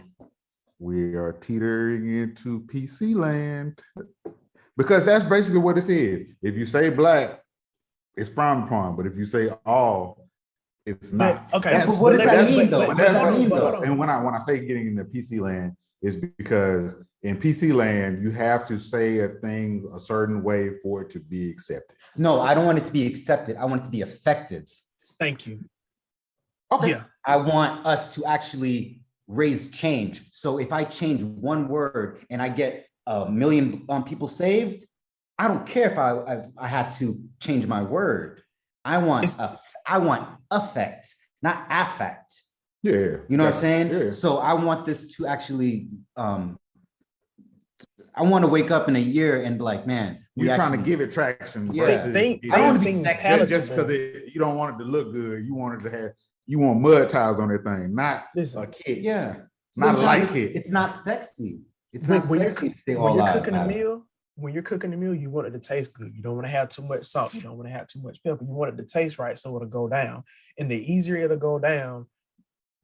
we are teetering into PC land, because that's basically what this is. If you say Black, it's frowned upon, but if you say all, it's not. Okay, that's, but what does that mean, though? What does that mean, though? And when I say getting into PC land, is because in PC land, you have to say a thing a certain way for it to be accepted. No, I don't want it to be accepted. I want it to be effective. Thank you. Okay. Yeah. I want us to actually raise change. So if I change one word and I get 1 million people saved, I don't care if I had to change my word. I want affect, not affect. Yeah. You know what I'm saying? Yeah. So I want this to actually, I want to wake up in a year and be like, man, you're trying to give it traction. Yeah. I don't want to be sexy just because you don't want it to look good. You want it to have, you want mud tires on that thing, not a kid. Yeah. Not like it. It's not sexy. It's not sexy to say all lives matter. When you're cooking a meal, you want it to taste good. You don't want to have too much salt. You don't want to have too much pepper. You want it to taste right so it'll go down. And the easier it'll go down,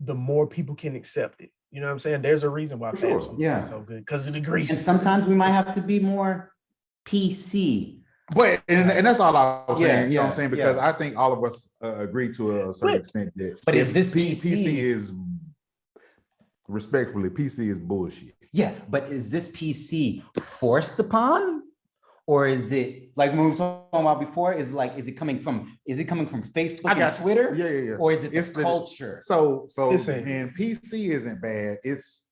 the more people can accept it. You know what I'm saying? There's a reason why fast food tastes so good, because of the grease. And sometimes we might have to be more PC. But and that's all I was saying. You know what I'm saying? Because I think all of us agree to a certain extent that. But is this PC? PC is, respectfully, PC is bullshit. Yeah, but is this PC forced upon, or is it like when we were talking about before? Is it coming from Facebook and Twitter? Yeah. Or is it the culture? So and PC isn't bad. It's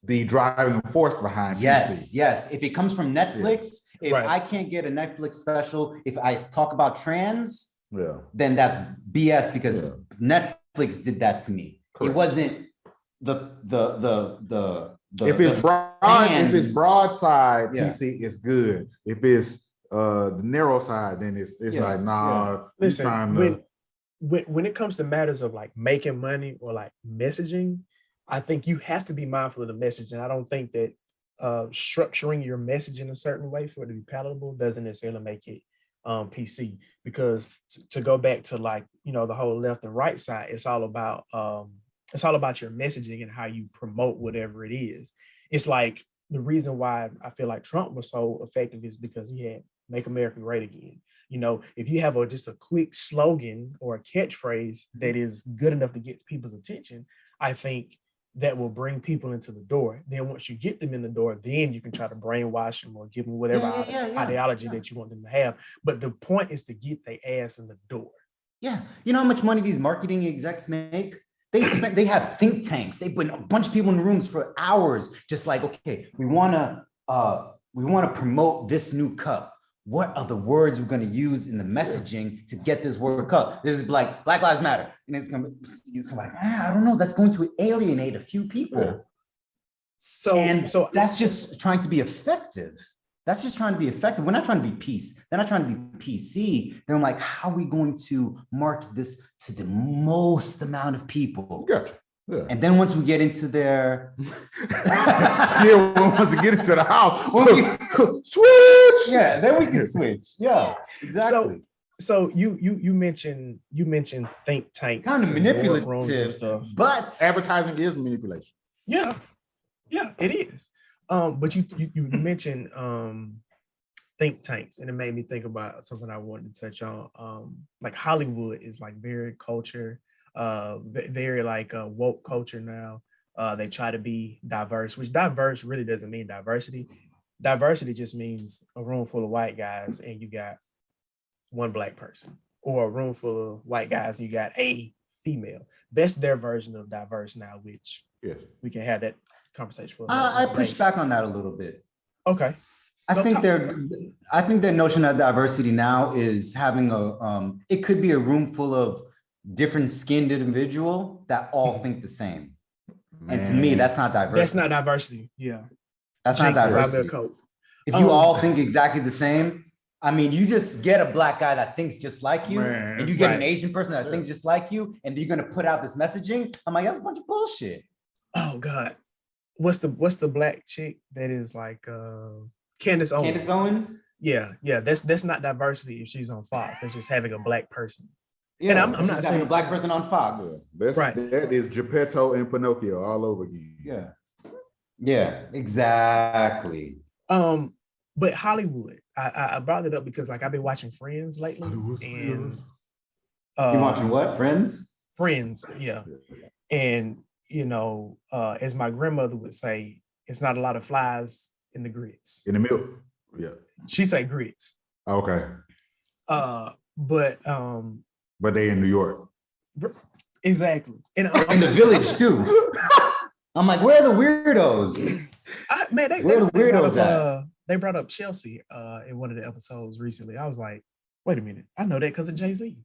the driving force behind PC. Yes. If it comes from Netflix, if I can't get a Netflix special, if I talk about trans, then that's BS, because Netflix did that to me. Correct. It wasn't if it's broadside, PC is good. If it's the narrow side, then it's like, nah. Yeah. Listen, when it comes to matters of like making money or like messaging, I think you have to be mindful of the message. And I don't think that structuring your message in a certain way for it to be palatable doesn't necessarily make it PC. Because to go back to, like, you know, the whole left and right side, it's all about your messaging and how you promote whatever it is. It's like the reason why I feel like Trump was so effective is because he had Make America Great Again. You know, if you have just a quick slogan or a catchphrase that is good enough to get people's attention, I think that will bring people into the door. Then once you get them in the door, then you can try to brainwash them or give them whatever ideology that you want them to have. But the point is to get their ass in the door. Yeah. You know how much money these marketing execs make? They have think tanks. They put a bunch of people in rooms for hours, just like, okay, we want to promote this new cup. What are the words we're going to use in the messaging to get this word cup? There's like Black Lives Matter. And it's going to be somebody, I don't know, that's going to alienate a few people. Yeah. So that's just trying to be effective. That's just trying to be effective. We're not trying to be peace. They're not trying to be PC. They're like, how are we going to market this to the most amount of people? Gotcha. Yeah. And then once we get into their once we get into the house, switch. Yeah, then we can switch. Yeah, exactly. So you mentioned think tanks, Kind of manipulative stuff, but Advertising is manipulation. Yeah, it is. But you mentioned think tanks, and it made me think about something I wanted to touch on. Like Hollywood is like very culture. Very like woke culture now. They try to be diverse, which diverse really doesn't mean diversity. Diversity just means a room full of white guys and you got one black person, or a room full of white guys and you got a female. That's their version of diverse now, which we can have that conversation for. I push back on that a little bit. Okay. I think their notion of diversity now is having it could be a room full of different skinned individual that all think the same. Man. And to me, that's not diversity. That's not diversity. Yeah. That's not diversity. If you all think exactly the same, I mean, you just get a black guy that thinks just like you, and you get an Asian person that thinks just like you, and you're gonna put out this messaging. I'm like, that's a bunch of bullshit. Oh God. What's the black chick that is like Candace Owens? Candace Owens? Yeah. That's not diversity if she's on Fox. That's just having a black person. Yeah, and I'm not saying a black person on Fox. Yeah, that is Geppetto and Pinocchio all over again. Yeah, exactly. But Hollywood, I brought it up because like I've been watching Friends lately, and you watching what? Friends, yeah. And you know, as my grandmother would say, it's not a lot of flies in the grits. In the milk, yeah. She say grits. Okay. But they in New York. Exactly. And in the village too. I'm like, where are the weirdos? Where are the weirdos at? They brought up Chelsea in one of the episodes recently. I was like, wait a minute. I know that because of Jay-Z.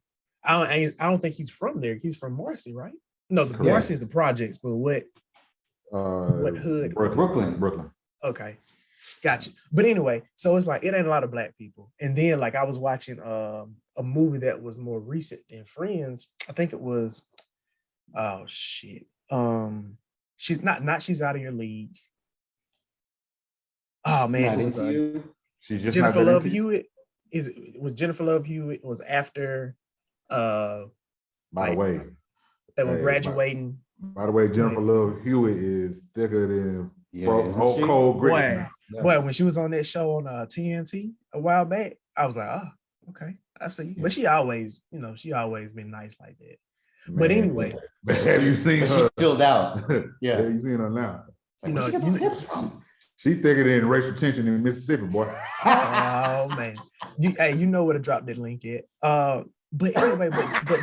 I don't think he's from there. He's from Marcy, right? No, the Marcy is the projects, but what hood? Brooklyn. Okay. Gotcha. But anyway, so it's like it ain't a lot of black people. And then like I was watching a movie that was more recent than Friends. I think it was she's not She's Out of Your League. Oh man, it was she's just Jennifer Love Hewitt. Was Jennifer Love Hewitt was after by the way, they were graduating. By the way, Jennifer Love Hewitt is thicker than cold grits. Boy, when she was on that show on TNT a while back, I was like, oh, okay, I see. But she always been nice like that. Man, but anyway, but have you seen her? She filled out. Yeah, have you seen her now? Like, where'd she get those hips from? She thicker than racial tension in Mississippi, boy. Oh man, you know where to drop that link at. But anyway, but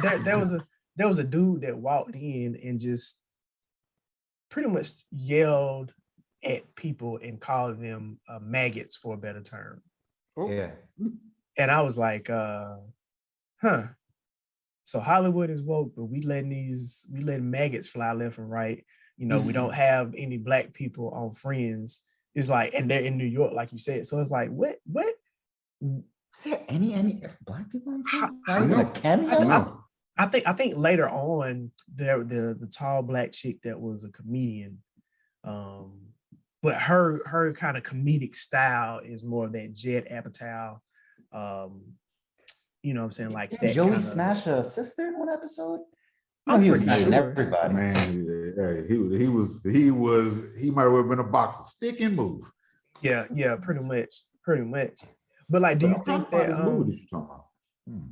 there was a dude that walked in and just pretty much yelled at people and called them maggots, for a better term. Yeah. And I was like, so Hollywood is woke, but we letting maggots fly left and right. You know, we don't have any black people on Friends. It's like, and they're in New York, like you said. So it's like, what? Is there any black people on Friends? Not even a cameo? I think later on the tall black chick that was a comedian, but her kind of comedic style is more of that Judd Apatow, you know what I'm saying, like that. Joey smash a sister in one episode. He was smashing everybody. Man, he might have been a boxer, stick and move. Yeah, pretty much. But like, do you think that movie that you talking about? Hmm.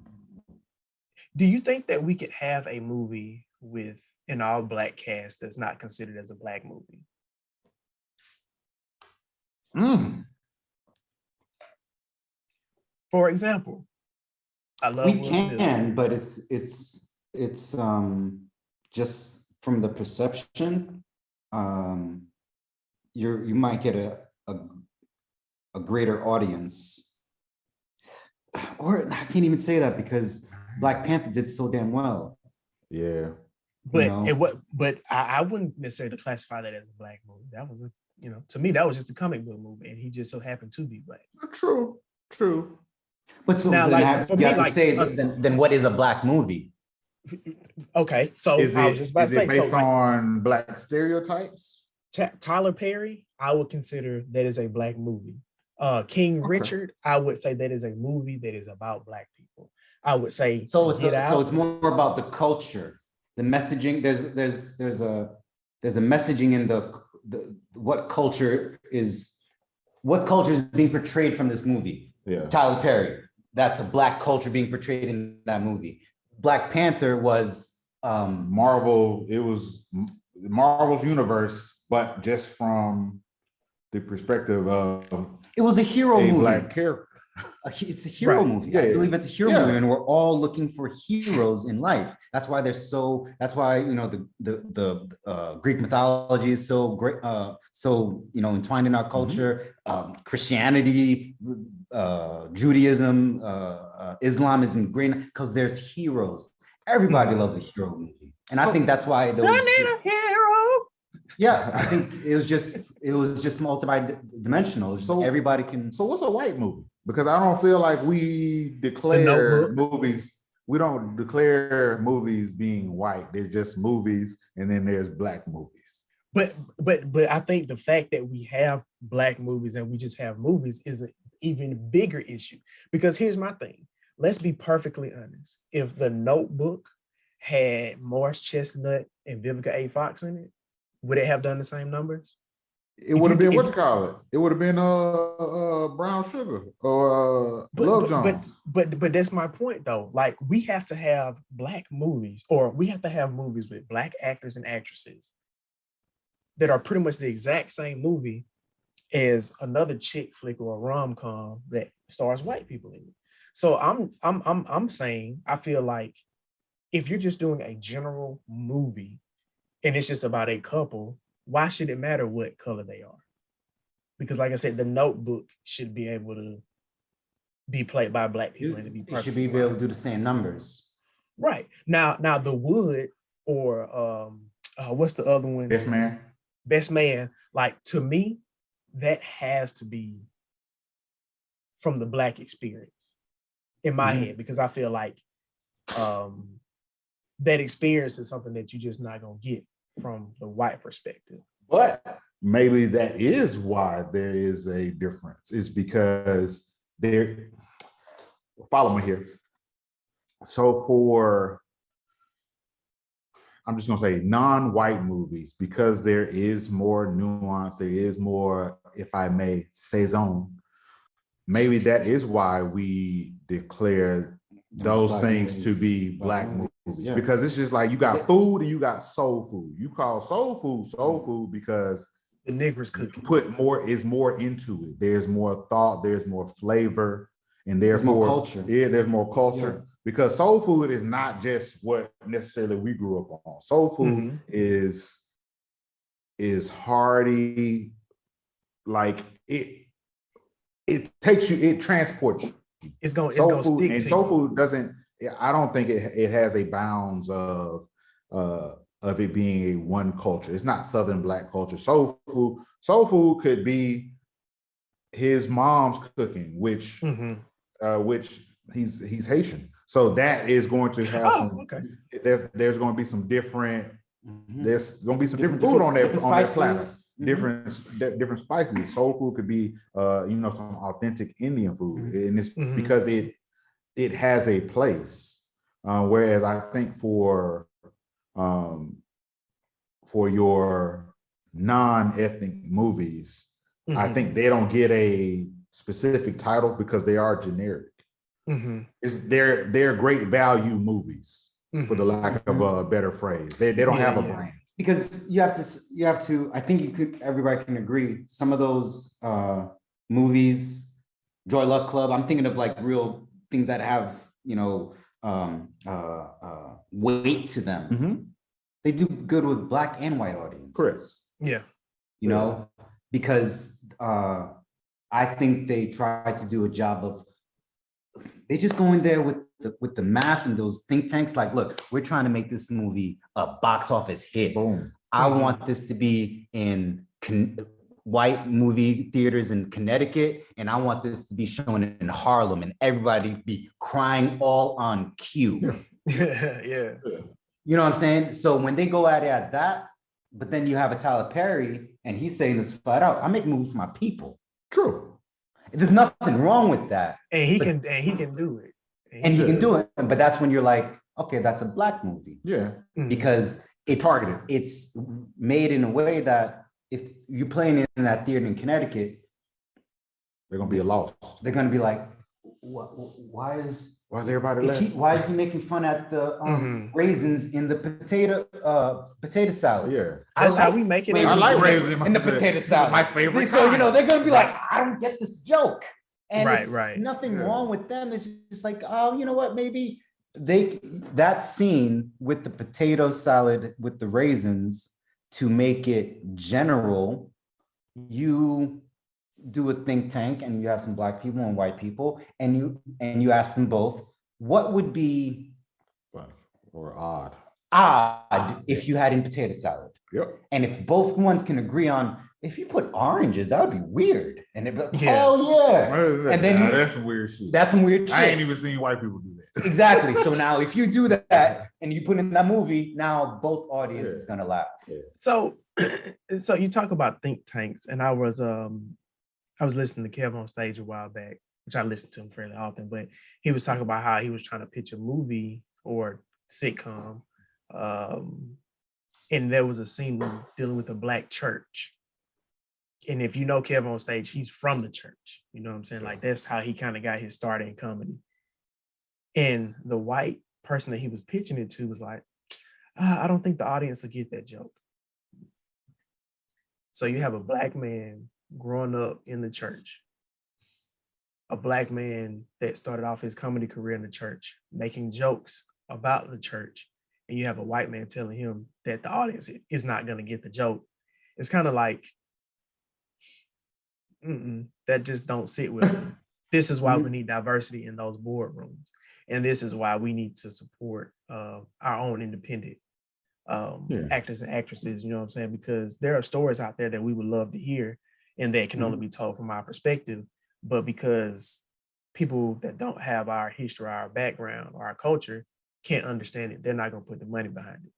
Do you think that we could have a movie with an all black cast that's not considered as a black movie? Mm. For example, I love We Will Smith. can, but it's just from the perception, you might get a greater audience. Or I can't even say that because Black Panther did so damn well. Yeah. But know? I wouldn't necessarily classify that as a black movie. That was to me, that was just a comic book movie, and he just so happened to be black. True. But so Now, then like, for you me, have to like, say then what is a black movie? Okay, so Is I was just about to say, it based on black stereotypes? Tyler Perry, I would consider that is a black movie. King Okay. Richard, I would say that is a movie that is about black people. I would say So Get Out. it's more about the culture, the messaging. There's a messaging in the what culture is being portrayed from this movie. Yeah. Tyler Perry, that's a black culture being portrayed in that movie. Black Panther was Marvel. It was Marvel's universe, but just from the perspective of it was a hero movie. Black character. It's a hero Right. movie. Yeah, I believe it's a hero yeah. movie, and we're all looking for heroes in life. That's why that's why the Greek mythology is so great, so entwined in our culture. Christianity, Judaism, Islam is ingrained because there's heroes. Everybody loves a hero movie, and I think that's why those. I need a hero. Yeah, I think it was just multi-dimensional. So everybody can. So what's a white movie? Because I don't feel like we declare movies. We don't declare movies being white. They're just movies, and then there's black movies. But I think the fact that we have black movies and we just have movies is an even bigger issue. Because here's my thing. Let's be perfectly honest. If The Notebook had Morris Chestnut and Vivica A. Fox in it, would it have done the same numbers? It would have been what you call it. It would have been Brown Sugar or Love Jones. But that's my point though. Like, we have to have black movies, or we have to have movies with black actors and actresses that are pretty much the exact same movie as another chick flick or a rom-com that stars white people in it. So I'm saying, I feel like if you're just doing a general movie and it's just about a couple, why should it matter what color they are? Because like I said, The Notebook should be able to be played by black people and to be It should be able to do the same numbers. Right. Now The Wood, or what's the other one? Best Man. Like, to me, that has to be from the black experience in my head, because I feel like that experience is something that you're just not gonna get from the white perspective. But maybe that is why there is a difference. Is because follow me here. So for, I'm just gonna say non-white movies, because there is more nuance, there is more, if I may, saison. Maybe that is why we declare those things to be black movies. Yeah. Because it's just like you got food and you got soul food. You call soul food because the niggers cooking. Put more into it. There's more thought, there's more flavor, and there's more culture. Yeah, there's more culture. Yeah. Because soul food is not just what necessarily we grew up on. Soul food is hearty, like it takes you, it transports you. It's gonna stick to you. And soul food doesn't, I don't think it has a bounds of it being a one culture. It's not Southern black culture. Soul food could be his mom's cooking, which he's Haitian. So that is going to have there's going to be some different, there's going to be some different food on that platter. Different spices. Soul food could be some authentic Indian food, and it's because it has a place. Whereas I think for your non-ethnic movies, I think they don't get a specific title because they are generic. They're great value movies, for the lack of a better phrase. They don't have a brand. Because you have to, I think everybody can agree, some of those movies, Joy Luck Club, I'm thinking of like real things that have, weight to them. They do good with Black and white audiences. Correct. Yeah. Because I think they try to do a job of, they just go in there with the math and those think tanks. Like, look, we're trying to make this movie a box office hit. Boom. I want this to be in white movie theaters in Connecticut, and I want this to be shown in Harlem, and everybody be crying all on cue. Yeah. You know what I'm saying? So when they go at it at that, but then you have a Tyler Perry, and he's saying this flat out: I make movies for my people. True. There's nothing wrong with that. And he can do it. And he can do it. But that's when you're like, okay, that's a Black movie. Yeah. Because it's targeted. It's made in a way that if you're playing in that theater in Connecticut, They're gonna be a loss. they're gonna be like, why is everybody laughing? why is he making fun at the raisins in the potato salad? Yeah. That's how we make it. I like raisins in the potato salad. My favorite. So they're gonna be like, I don't get this joke. And Right, it's right. nothing wrong with them. It's just like, oh, you know what? Maybe that scene with the potato salad with the raisins, to make it general, you do a think tank and you have some Black people and white people, and you ask them both, what would be Funny or odd if you had in potato salad? Yep. And if both ones can agree on, if you put oranges, that would be weird. And they'd be like, Yeah. hell yeah. And then that's some weird shit. That's some weird shit. I ain't even seen white people do that. Exactly. So now if you do that and you put in that movie, now both audiences is gonna laugh. So you talk about think tanks, and I was listening to Kev on stage a while back, which I listen to him fairly often, but he was talking about how he was trying to pitch a movie or sitcom, and there was a scene dealing with a Black church. And if you know Kev on stage, he's from the church. You know what I'm saying? Like, that's how he kind of got his start in comedy. And the white person that he was pitching it to was like, I don't think the audience will get that joke. So you have a Black man growing up in the church, a Black man that started off his comedy career in the church, making jokes about the church. And you have a white man telling him that the audience is not going to get the joke. It's kind of like, that just don't sit with me. This is why we need diversity in those boardrooms. And this is why we need to support our own independent actors and actresses, you know what I'm saying? Because there are stories out there that we would love to hear and that can only be told from our perspective. But because people that don't have our history, our background, or our culture can't understand it, they're not going to put the money behind it.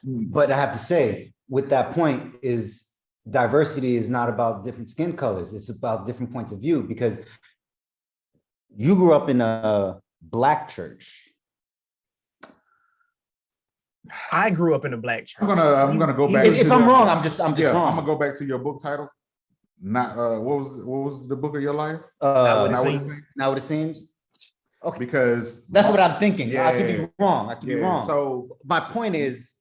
But I have to say, with that point, is diversity is not about different skin colors. It's about different points of view, because you grew up in a Black church. I grew up in a Black church. I'm gonna go back. If I'm wrong, I'm just wrong. I'm gonna go back to your book title. Not what was the book of your life? Not what it seems. Okay, because that's what I'm thinking. Yeah, I could be wrong. I could be wrong. So my point is,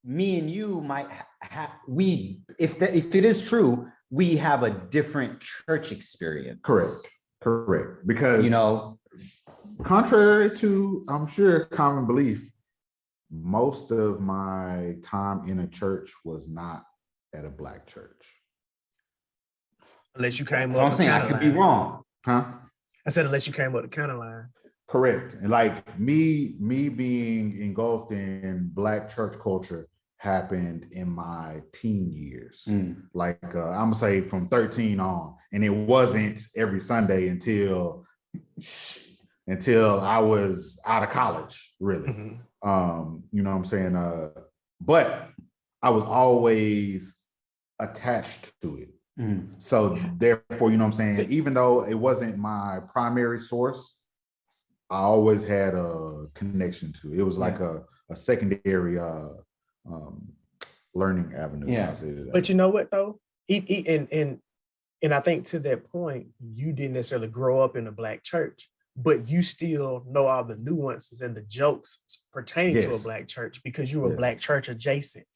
me and you might have if it is true, we have a different church experience. Correct. Because contrary to, I'm sure, common belief, most of my time in a church was not at a Black church. Unless you came up. I'm saying I could be wrong. Huh? I said unless you came up the counter line. Correct. And like me being engulfed in Black church culture happened in my teen years. Like I'm gonna say from 13 on, and it wasn't every Sunday until I was out of college, really. You know what I'm saying? But I was always attached to it. So therefore, you know what I'm saying? Even though it wasn't my primary source, I always had a connection to it. It was like a secondary learning avenue. But you know what though? And And I think to that point, you didn't necessarily grow up in a Black church, but you still know all the nuances and the jokes pertaining to a Yes. Black church because you were Yes. Black church adjacent.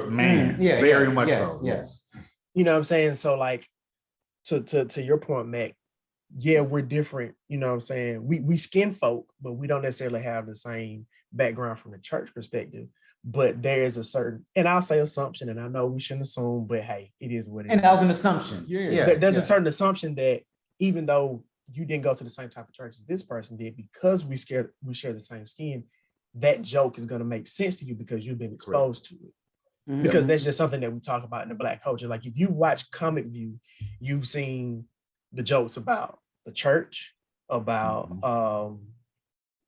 Man, very much so. Yes. You know what I'm saying? So like to your point, Mac, yeah, we're different. You know what I'm saying? We skin folk, but we don't necessarily have the same background from the church perspective. But there is a certain, and I'll say assumption, and I know we shouldn't assume, but hey, it is what it is. And that was an assumption. Yeah. There's a certain assumption that even though you didn't go to the same type of church as this person did, because we share the same skin, that joke is going to make sense to you because you've been exposed to it. Mhm. Because that's just something that we talk about in the Black culture. Like if you watch Comic View, you've seen the jokes about the church, about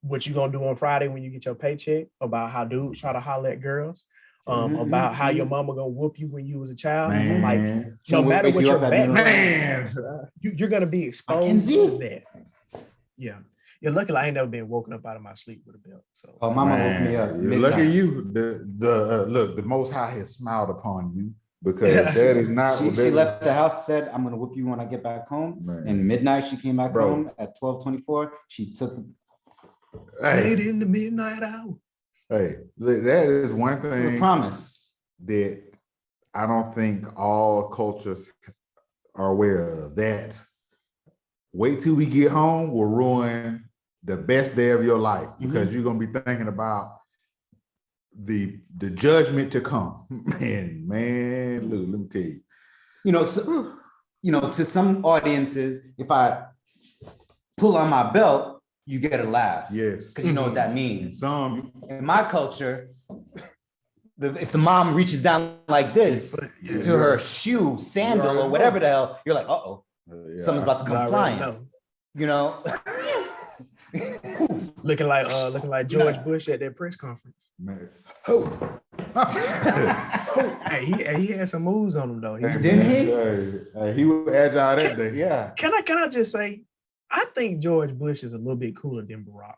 what you gonna do on Friday when you get your paycheck, about how dudes try to holler at girls, about how your mama gonna whoop you when you was a child. Man. Like no She'll matter wake what you your up at noon. background, you're gonna be exposed to that. Yeah. Yeah, luckily I ain't never been woken up out of my sleep with a belt. So Oh, mama woke me up. Look at you. Look, the Most High has smiled upon you because that is not. She left the house, said, "I'm gonna whoop you when I get back home." Man. And midnight, she came back Bro. home at 12:24. She took. late in the midnight hour. Hey, that is one It was a thing promise. that I don't think all cultures are aware of. That wait till we get home will ruin the best day of your life because you're gonna be thinking about the judgment to come. Man, look, let me tell you. To some audiences, if I pull on my belt, you get a laugh. Yes, Because you know what that means. some In my culture, if the mom reaches down like this to her shoe, sandal, or whatever the hell, you're like, uh-oh, something's about to come flying. You know? Looking like George Bush at that press conference. man. Hey, he had some moves on him though. Didn't he? He was agile that day. Yeah. Can I just say, I think George Bush is a little bit cooler than Barack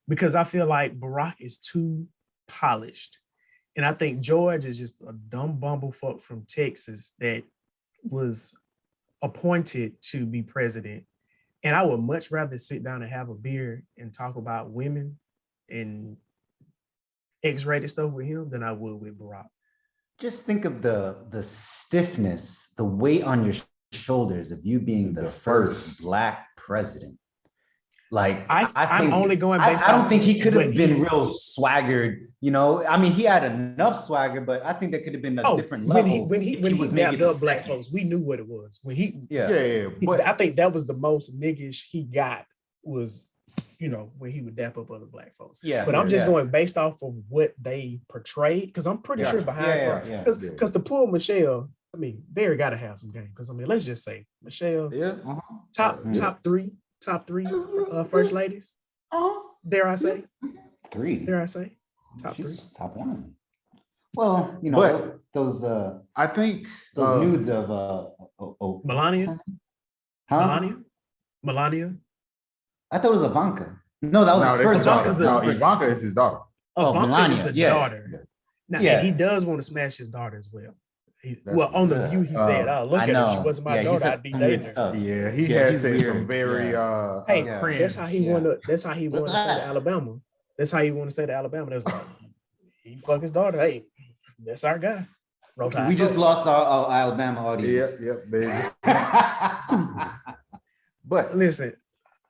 because I feel like Barack is too polished, and I think George is just a dumb bumblefuck from Texas that was appointed to be president. And I would much rather sit down and have a beer and talk about women and X-rated stuff with him than I would with Barack. Just think of the stiffness, the weight on your shoulders of you being the first Black president. Like I'm only going based I don't off think he could have what been he- real swaggered, I mean, he had enough swagger, but I think there could have been a different level. When he was maybe dapped the up Black second. folks, we knew what it was. When But I think that was the most niggish he got was, when he would dap up other Black folks. Yeah. But I'm just going based off of what they portrayed, because I'm pretty sure behind because to pull Michelle, I mean, Barry got to have some game. Because I mean, let's just say Michelle, top three first ladies. Dare I say? Three. Dare I say? Top She's three. top one. Well, But those I think nudes of Melania? huh? Melania? I thought it was Ivanka. No, that was his first Ivanka's daughter. Ivanka is his daughter. Ivanka Melania, is the yeah. daughter. Now, Yeah. and he does want to smash his daughter as well. On the View, he said, "Look I at her. She know. wasn't my Yeah, he daughter. said I'd be some weird dating her." stuff. Yeah, he Yeah, has he's said some weird. very Hey, cringe. that's how he wanted. That's how he wanted to stay to that. Alabama. That's how he wanted to stay to Alabama. That was like, he fuck his daughter. Hey, that's our guy. Roll Tide. We just lost our Alabama audience. Yep, baby. But listen,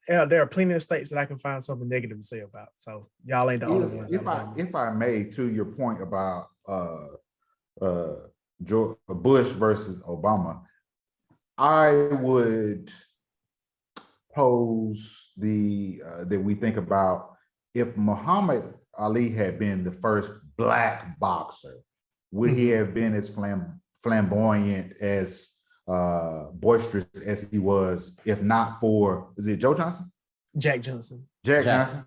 there are plenty of states that I can find something negative to say about. So y'all ain't the only ones. If I may, to your point about Bush versus Obama, I would pose that we think about if Muhammad Ali had been the first Black boxer, would he have been as flamboyant, as boisterous as he was, if not for, is it Joe Johnson? Jack Johnson. Jack Johnson.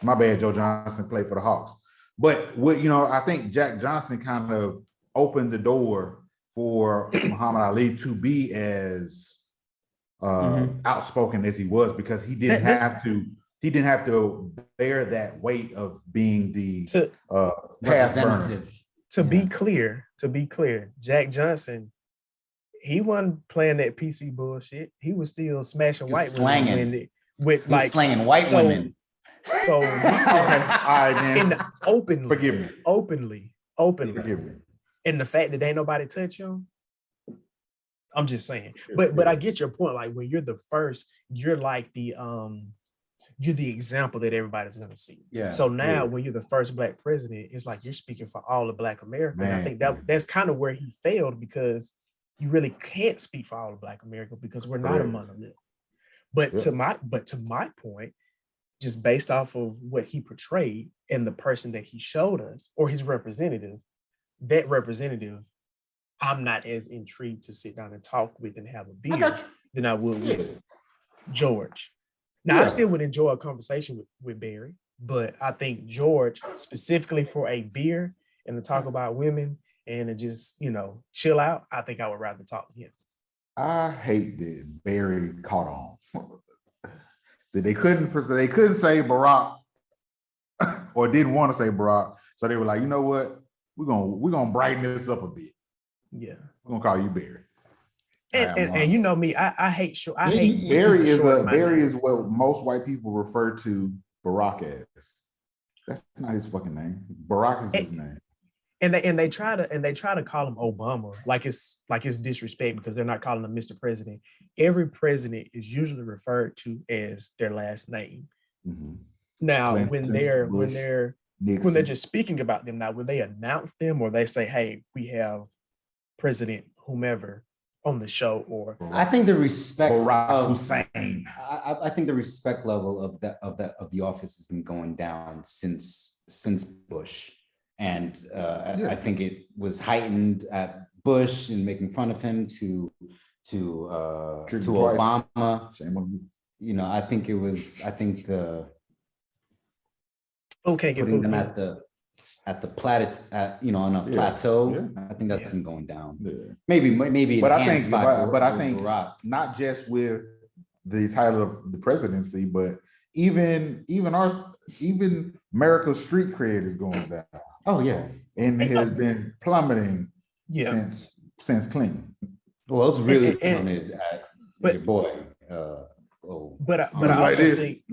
My bad, Joe Johnson played for the Hawks. But I think Jack Johnson kind of opened the door for Muhammad Ali to be as outspoken as he was, because he didn't have to bear that weight of being the path burner. To be clear, Jack Johnson, he wasn't playing that PC bullshit. He was still smashing He was white women slanging. with He was like slanging white women. So All right, man. openly, Forgive me. openly, Forgive me. and the fact that ain't nobody touch him. I'm just saying, but I get your point. Like when you're the first, you're like you're the example that everybody's gonna see. Yeah. So now when you're the first Black president, it's like you're speaking for all of Black America. And I think that's kind of where he failed, because you really can't speak for all of Black America because we're not a monolith. But to my point, just based off of what he portrayed and the person that he showed us, or his representative, that representative, I'm not as intrigued to sit down and talk with and have a beer than I would with George. Now, I still would enjoy a conversation with Barry, but I think George, specifically for a beer and to talk about women and to just, chill out, I think I would rather talk to him. I hate that Barry caught on. That they couldn't say Barack or didn't want to say Barack. So they were like, you know what? We're gonna brighten this up a bit. Yeah. We're gonna call you Barry. And you know me, I hate Barry is what most white people refer to Barack as. That's not his fucking name. Barack is his name. And they try to call him Obama like it's disrespect because they're not calling him Mr. President. Every president is usually referred to as their last name. Mm-hmm. Now, Clinton, when they're just speaking about them, now when they announce them or they say, "Hey, we have President whomever on the show," or I think the respect Barack Hussein. I think the respect level of the office has been going down since Bush. And I think it was heightened at Bush and making fun of him to Obama. Shame on you. I think the putting them at the on a plateau. Yeah. I think that's been going down. Yeah. Maybe. But I think Barack, not just with the title of the presidency, but even America's street cred is going down. Oh yeah, and it has been plummeting since Clinton. Well, it's really plummeted at your boy. But I also think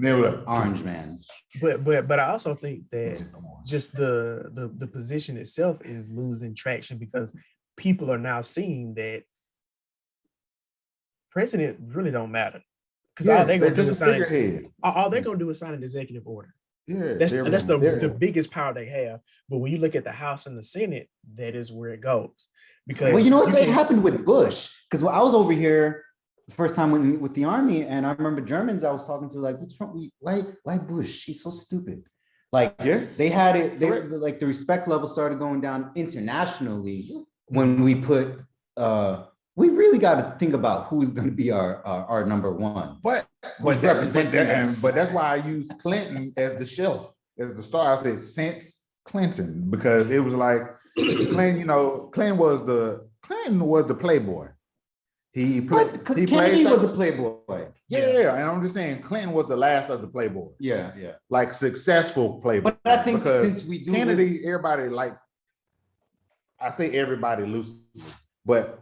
Orange Man. But I also think that just the position itself is losing traction because people are now seeing that president really don't matter. Because all they're gonna do is sign an executive order. Yeah, that's the biggest power they have. But when you look at the House and the Senate, that is where it goes. Because it happened with Bush. Because when I was over here the first time with the army, and I remember Germans I was talking to, like, what's wrong? Why Bush? He's so stupid. Like, they had it. Like the respect level started going down internationally when we put. We really got to think about who's going to be our number one. But that's why I use Clinton as the shelf, as the star. I said since Clinton, because it was like Clinton. Clinton was the playboy. Kennedy was a playboy. Yeah, and I'm just saying Clinton was the last of the playboy. Yeah. Like successful playboy. But I think since we do Kennedy, everybody I say everybody loosely, but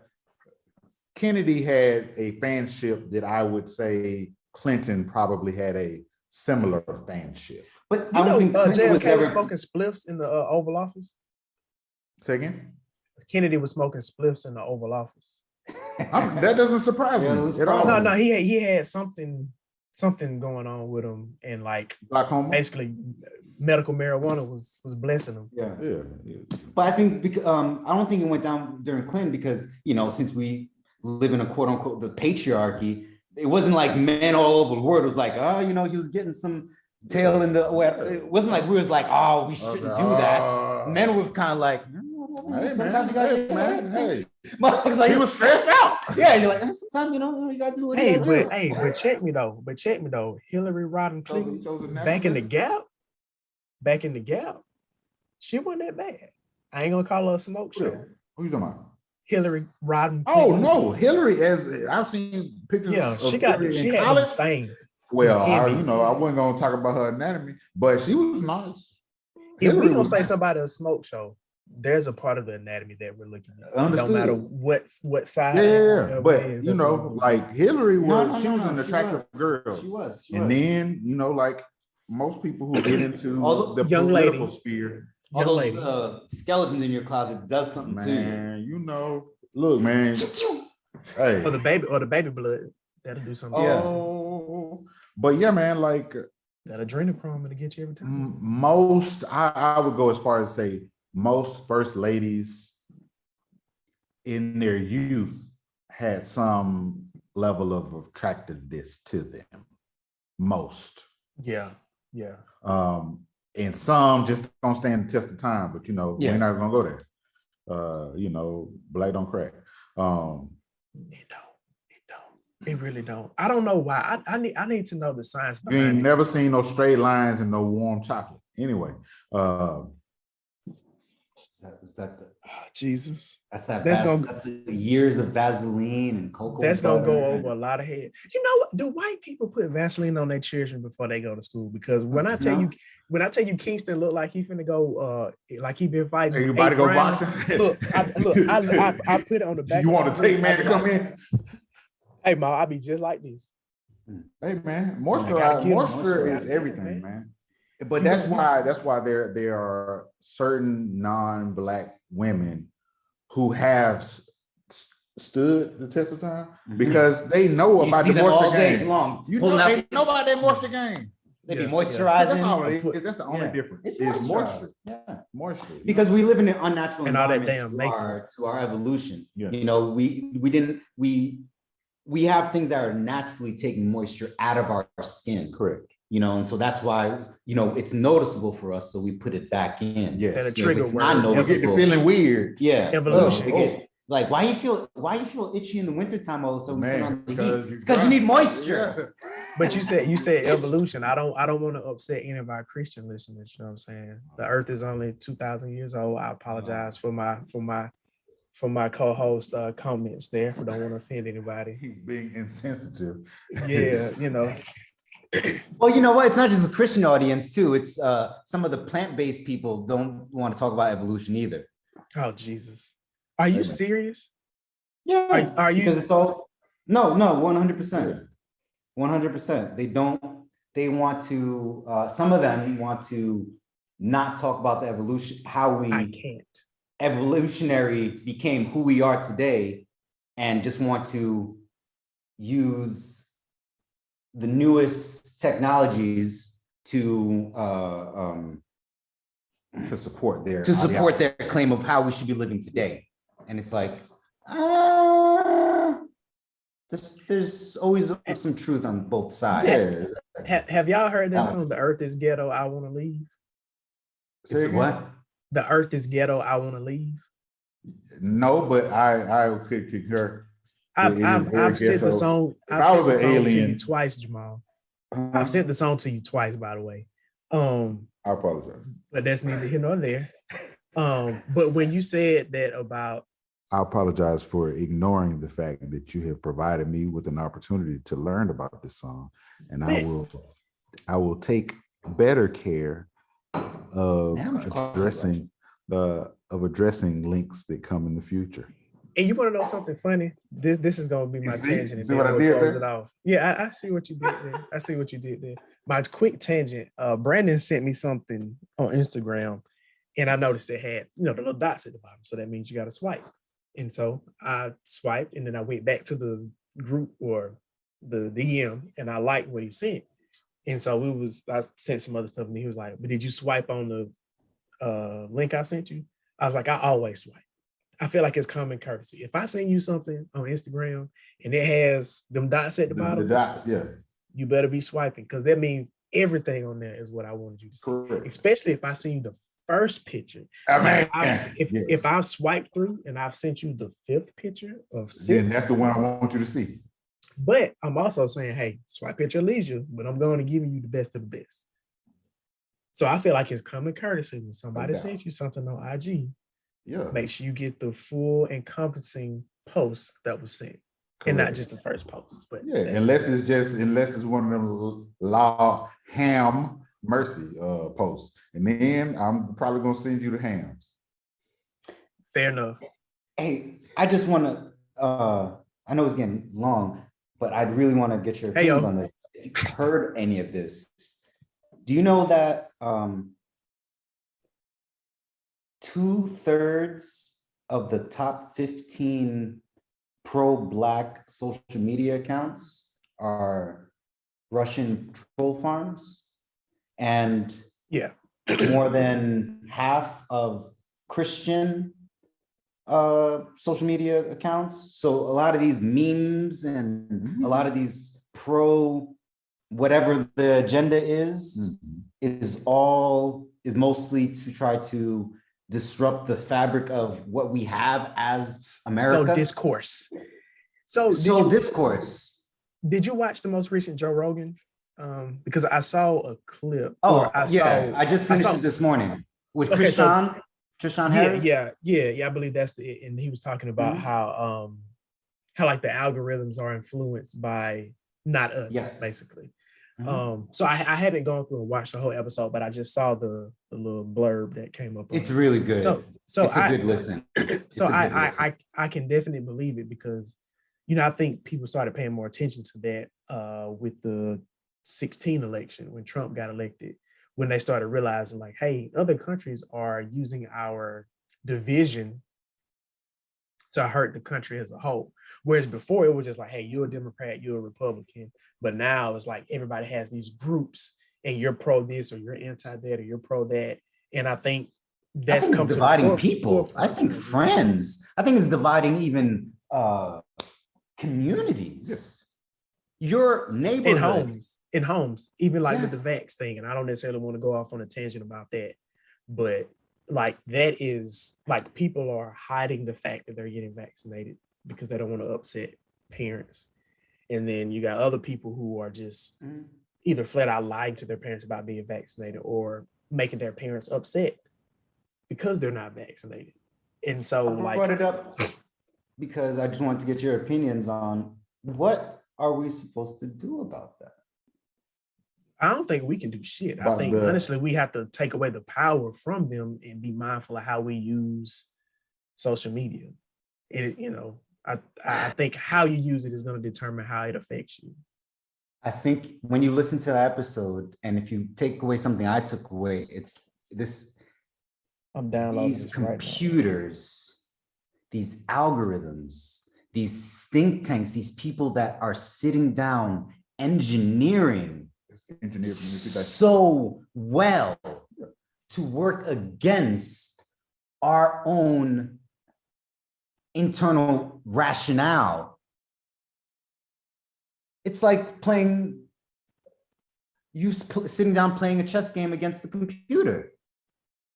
Kennedy had a fanship that I would say Clinton probably had a similar fanship. But I don't think JFK was smoking spliffs in the Oval Office. Say again? Kennedy was smoking spliffs in the Oval Office. That doesn't surprise me at all. No, he had something going on with him, and like glaucoma. Basically, medical marijuana was blessing him. Yeah. But I think because I don't think it went down during Clinton because since we live in a quote unquote the patriarchy, it wasn't like men all over the world was like, he was getting some tail in the. It wasn't like we was like, we shouldn't do that. Men were kind of like. Sometimes you gotta, man. Hey, like, he was stressed out. Yeah, you're like, sometimes you gotta do what you gotta do. But check me though. Hillary Rodham Clinton back in the gap, she wasn't that bad. I ain't gonna call her a smoke show. Who you talking about? Hillary Rodham Clinton. Oh no, Hillary, as I've seen pictures. Yeah, she had college things. Well, I wasn't gonna talk about her anatomy, but she was nice. If we gonna say somebody a smoke show, there's a part of the anatomy that we're looking at. It Understood. don't matter what side. Yeah, of but it is, you that's what know, we're like Hillary was, she was an She attractive girl. She was. And then, you know, like most people who get into All the young political lady. sphere, all young those lady. skeletons in your closet does something to you. man, you know, look, man. Hey. or the baby blood, that'll do something. Yeah. Oh, but yeah, man, like That adrenochrome to get you every time. most, I would go as far as say most first ladies in their youth had some level of attractiveness to them. Most. Yeah. And some just don't stand the test of time, but you know, Yeah. we're not gonna go there. You know, black don't crack. It really don't. I don't know why. I need to know the science You ain't behind it. never seen no straight lines and no warm chocolate. Anyway, Is that the, Jesus. that's that That's that's the years of Vaseline and cocoa That's gonna butter go and- over a lot of head. You know what? Do white people put Vaseline on their children before they go to school? Because when I tell you Kingston look like he finna go like he been fighting. everybody 8 go rounds. boxing. I put it on the back. You of want my to take wrist. man to come in? Hey Ma, I be just like this. Hey man, gotta get moisture him. is everything, man. But that's why there are certain non-black women who have stood the test of time because they know You about see the them moisture all day game. long. You pulling know, out ain't nobody that moisture game. They Yeah, be yeah. moisturizing. That's all it put- is. That's the only Yeah. difference. It's It's moisturized. moisture. Yeah. Moisture. you Because know? we live in an unnatural And all that environment damn to our evolution. Yes. You know, we have things that are naturally taking moisture out of our skin. Correct. You know, and so that's why, you know, it's noticeable for us, so we put it back in. Yes. That a If trigger it's not word. You get to noticeable. feeling weird. Yeah. Evolution. They get- like, why you feel itchy in the wintertime all of a sudden we turn on the heat? It's because you dry. need moisture. But you said evolution. I don't want to upset any of our Christian listeners. You know what I'm saying? The earth is only 2,000 years old. I apologize for my co-host comments there. I don't want to offend anybody. He's being insensitive. Yeah, you know. Well, you know what? It's not just a Christian audience too. It's some of the plant-based people don't want to talk about evolution either. Oh Jesus. Are you serious? Yeah. Are you Because it's all no, 100%. 100%. They want to, some of them want to not talk about the evolution, how I we can't. evolutionary became who we are today, and just want to use the newest technologies to support their claim of how we should be living today. And it's like, there's always some truth on both sides. Yeah. Have y'all heard that song? The Earth is Ghetto, I Want to Leave. Say again? What? The Earth is Ghetto, I Want to Leave. No, but I could concur. I've sent the ghetto. song. If I've I was sent the an song to you alien- twice, Jamal. I've sent the song to you twice, by the way. I apologize. But that's neither here nor there. But when you said that about I apologize for ignoring the fact that you have provided me with an opportunity to learn about this song, and I will take better care of addressing links that come in the future. and you want to know something funny? This is gonna be my see? tangent, and See then what I we'll did close there? it off. Yeah, I see what you did there. I see what you did there. My quick tangent. Brandon sent me something on Instagram, and I noticed it had the little dots at the bottom, so that means you got to swipe. And so I swiped, and then I went back to the group or the DM, and I liked what he sent. And so I sent some other stuff, and he was like, "But did you swipe on the link I sent you?" I was like, "I always swipe. I feel like it's common courtesy. If I send you something on Instagram and it has them dots at the bottom, The dots, yeah. you better be swiping, because that means everything on there is what I wanted you to see. Correct. Especially if I send you the first picture. I mean, If I've swiped through and I've sent you the fifth picture of then 6, that's the one I want you to see. but I'm also saying, hey, swipe at your leisure, but I'm going to give you the best of the best. So I feel like it's common courtesy when somebody sends you something on IG, Yeah. make sure you get the full encompassing post that was sent. And not just the first post. But Yeah, unless it's one of them law ham mercy posts. And then I'm probably gonna send you the hams. Fair enough. Hey, I just want to, I know it's getting long, but I'd really want to get your Hey, opinions yo. on this. If you've heard any of this, do you know that 2/3 of the top 15 pro-Black social media accounts are Russian troll farms? And Yeah. more than half of Christian social media accounts. So a lot of these memes and a lot of these pro whatever the agenda is mostly to try to disrupt the fabric of what we have as America. So discourse. So Discourse. Did you watch the most recent Joe Rogan? Because I saw a clip. I just finished it this morning with Tristan Harris. Yeah. I believe that's and he was talking about how like the algorithms are influenced by not us, basically. So I haven't gone through and watched the whole episode, but I just saw the little blurb that came up. It's really good. So it's a good listen. So I can definitely believe it because, I think people started paying more attention to that with the 2016 election when Trump got elected, when they started realizing like, hey, other countries are using our division to hurt the country as a whole. Whereas before it was just like, hey, you're a Democrat, you're a Republican. But now it's like everybody has these groups and you're pro this or you're anti that or you're pro that. And I think that's come to dividing people. I think friends. I think it's dividing even communities. Your neighborhood. In homes, even like with the vax thing. And I don't necessarily want to go off on a tangent about that, but like that is like people are hiding the fact that they're getting vaccinated because they don't want to upset parents. And then you got other people who are just either flat out lying to their parents about being vaccinated or making their parents upset because they're not vaccinated. And so I brought it up because I just wanted to get your opinions on what are we supposed to do about that? I don't think we can do shit. I think honestly, we have to take away the power from them and be mindful of how we use social media. I think how you use it is going to determine how it affects you. I think when you listen to the episode, and if you take away something I took away, it's this. I'm downloading these computers, these algorithms, these think tanks, these people that are sitting down engineering so well to work against our own internal rationale. It's like sitting down playing a chess game against the computer.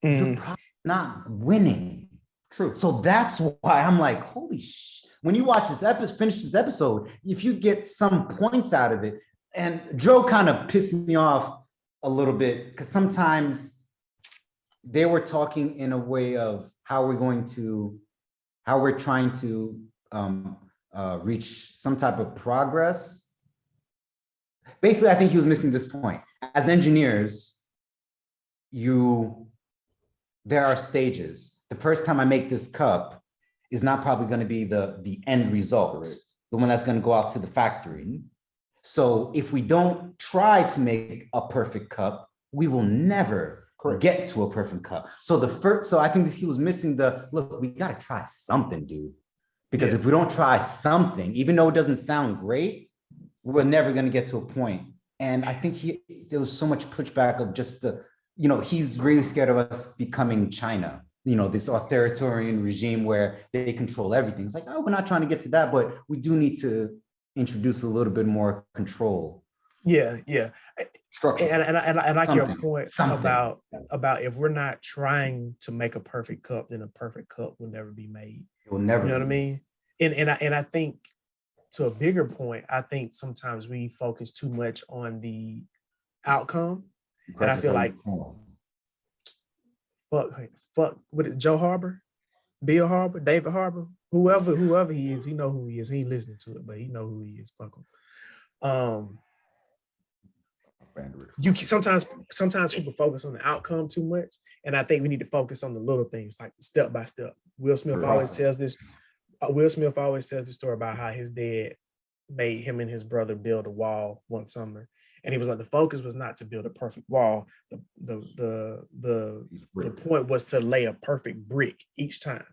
You're probably not winning. True. So that's why I'm like, holy shit. When you watch this episode, finish this episode, if you get some points out of it, and Joe kind of pissed me off a little bit because sometimes they were talking in a way of how we're trying to reach some type of progress. Basically, I think he was missing this point. As engineers, there are stages. The first time I make this cup is not probably going to be the end result, the one that's going to go out to the factory. So if we don't try to make a perfect cup, we will never get to a perfect cup. So I think he was missing look, we got to try something, dude. Because if we don't try something, even though it doesn't sound great, we're never going to get to a point. And I think there was so much pushback of just he's really scared of us becoming China, this authoritarian regime where they control everything. It's like, oh, we're not trying to get to that, but we do need to introduce a little bit more control. Yeah. Structure. And I like your point about if we're not trying to make a perfect cup, then a perfect cup will never be made. It will never. You know what I mean? And I think to a bigger point, I think sometimes we focus too much on the outcome, and I feel like fuck. What is it, Joe Harbor, Bill Harbor, David Harbor, whoever he is, he know who he is. He ain't listening to it, but he know who he is. Fuck him. Sometimes people focus on the outcome too much, And I think we need to focus on the little things, like step by step. Will Smith Right. always tells this. Will Smith always tells the story about how his dad made him and his brother build a wall one summer, and he was like, the focus was not to build a perfect wall. The point was to lay a perfect brick each time.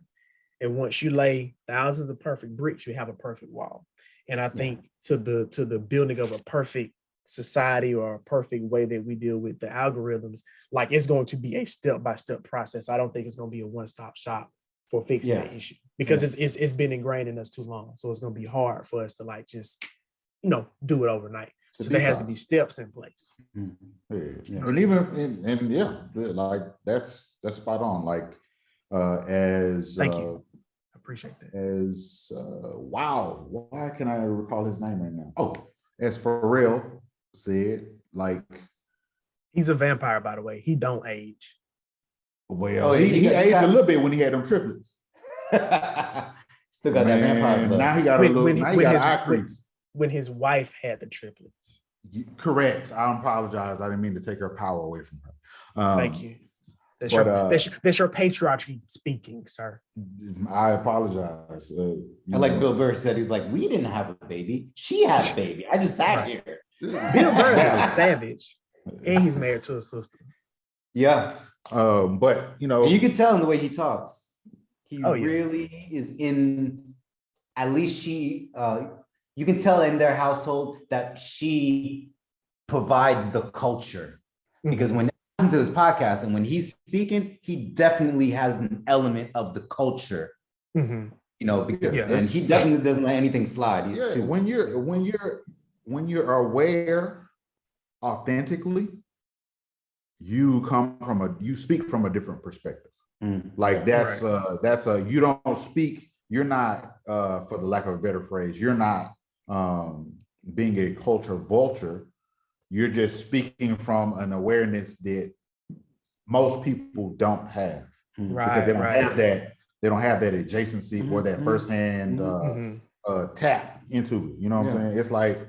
And once you lay thousands of perfect bricks, you have a perfect wall. And I think to the building of a perfect society or a perfect way that we deal with the algorithms, like it's going to be a step-by-step process. I don't think it's going to be a one-stop shop for fixing that issue, because it's been ingrained in us too long. So it's going to be hard for us to like just, do it overnight. So there has to be steps in place. And even like that's spot on. Like as Thank you. I appreciate that. As wow, why can I recall his name right now? Oh, as Pharrell said, like he's a vampire, by the way. He don't age. Well, he aged a little bit when he had them triplets. Still got that vampire blood. Now he got a little. Now he got eye crease. When his wife had the triplets. Correct. I apologize. I didn't mean to take her power away from her. Thank you. That's your patriarchy speaking, sir. I apologize. I like Bill Burr said, he's like, we didn't have a baby. She had a baby. I just sat here. Bill Burr is a savage, and he's married to a sister. Yeah. But you can tell in the way he talks. He really is in. At least she. You can tell in their household that she provides the culture, because when I listen to his podcast and when he's speaking, he definitely has an element of the culture. Because and he definitely doesn't let anything slide. When you're aware authentically, you speak from a different perspective. Like that's you don't speak. You're not, for the lack of a better phrase, you're not being a culture vulture. You're just speaking from an awareness that most people don't have, because they don't have that. They don't have that adjacency or that firsthand tap into it. You know what I'm saying? It's like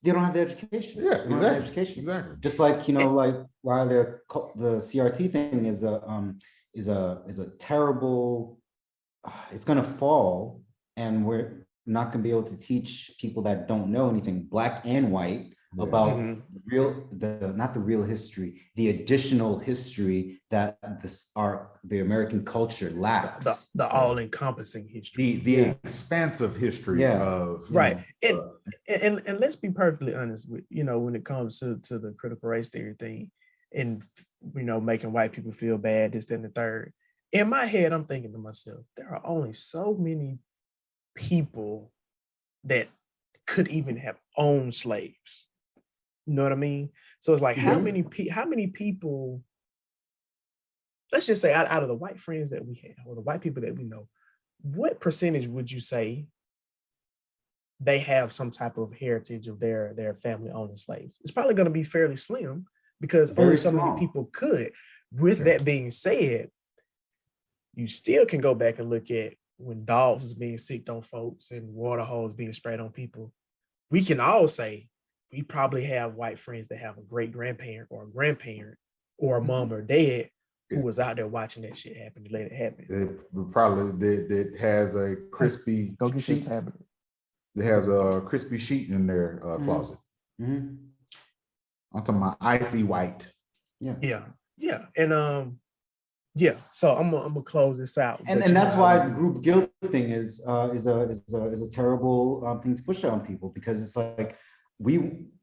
they don't have the education. Yeah, exactly. Just like like why the CRT thing is a terrible. It's gonna fall, and we're not gonna be able to teach people that don't know anything, black and white, about not the real history, the additional history that the American culture lacks. The all-encompassing history. The expansive history of and let's be perfectly honest with when it comes to the critical race theory thing, and making white people feel bad, this, that, and the third. In my head, I'm thinking to myself, there are only so many people that could even have owned slaves. You know what I mean? So it's like, how many people, let's just say out of the white friends that we have, or the white people that we know, what percentage would you say they have some type of heritage of their family owning slaves? It's probably going to be fairly slim, because only so many people could. With that being said, you still can go back and look at when dogs is being sicked on folks and water hoses being sprayed on people. We can all say we probably have white friends that have a great grandparent or a grandparent or a mom or dad who was out there watching that shit happen and let it happen. That has a crispy sheet. That has a crispy sheet in their closet. I'm talking about icy white. Yeah. And so I'm gonna close this out. And that's why group guilt thing is a terrible thing to push on people, because it's like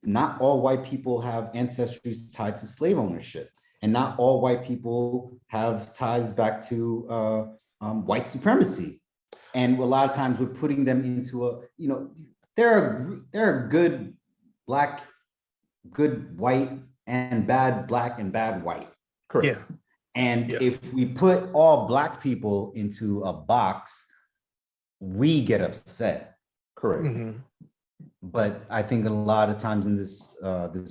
not all white people have ancestries tied to slave ownership, and not all white people have ties back to white supremacy. And a lot of times we're putting them into there are good black, good white, and bad black and bad white. Correct. Yeah. And if we put all black people into a box, we get upset. Correct. But I think a lot of times in this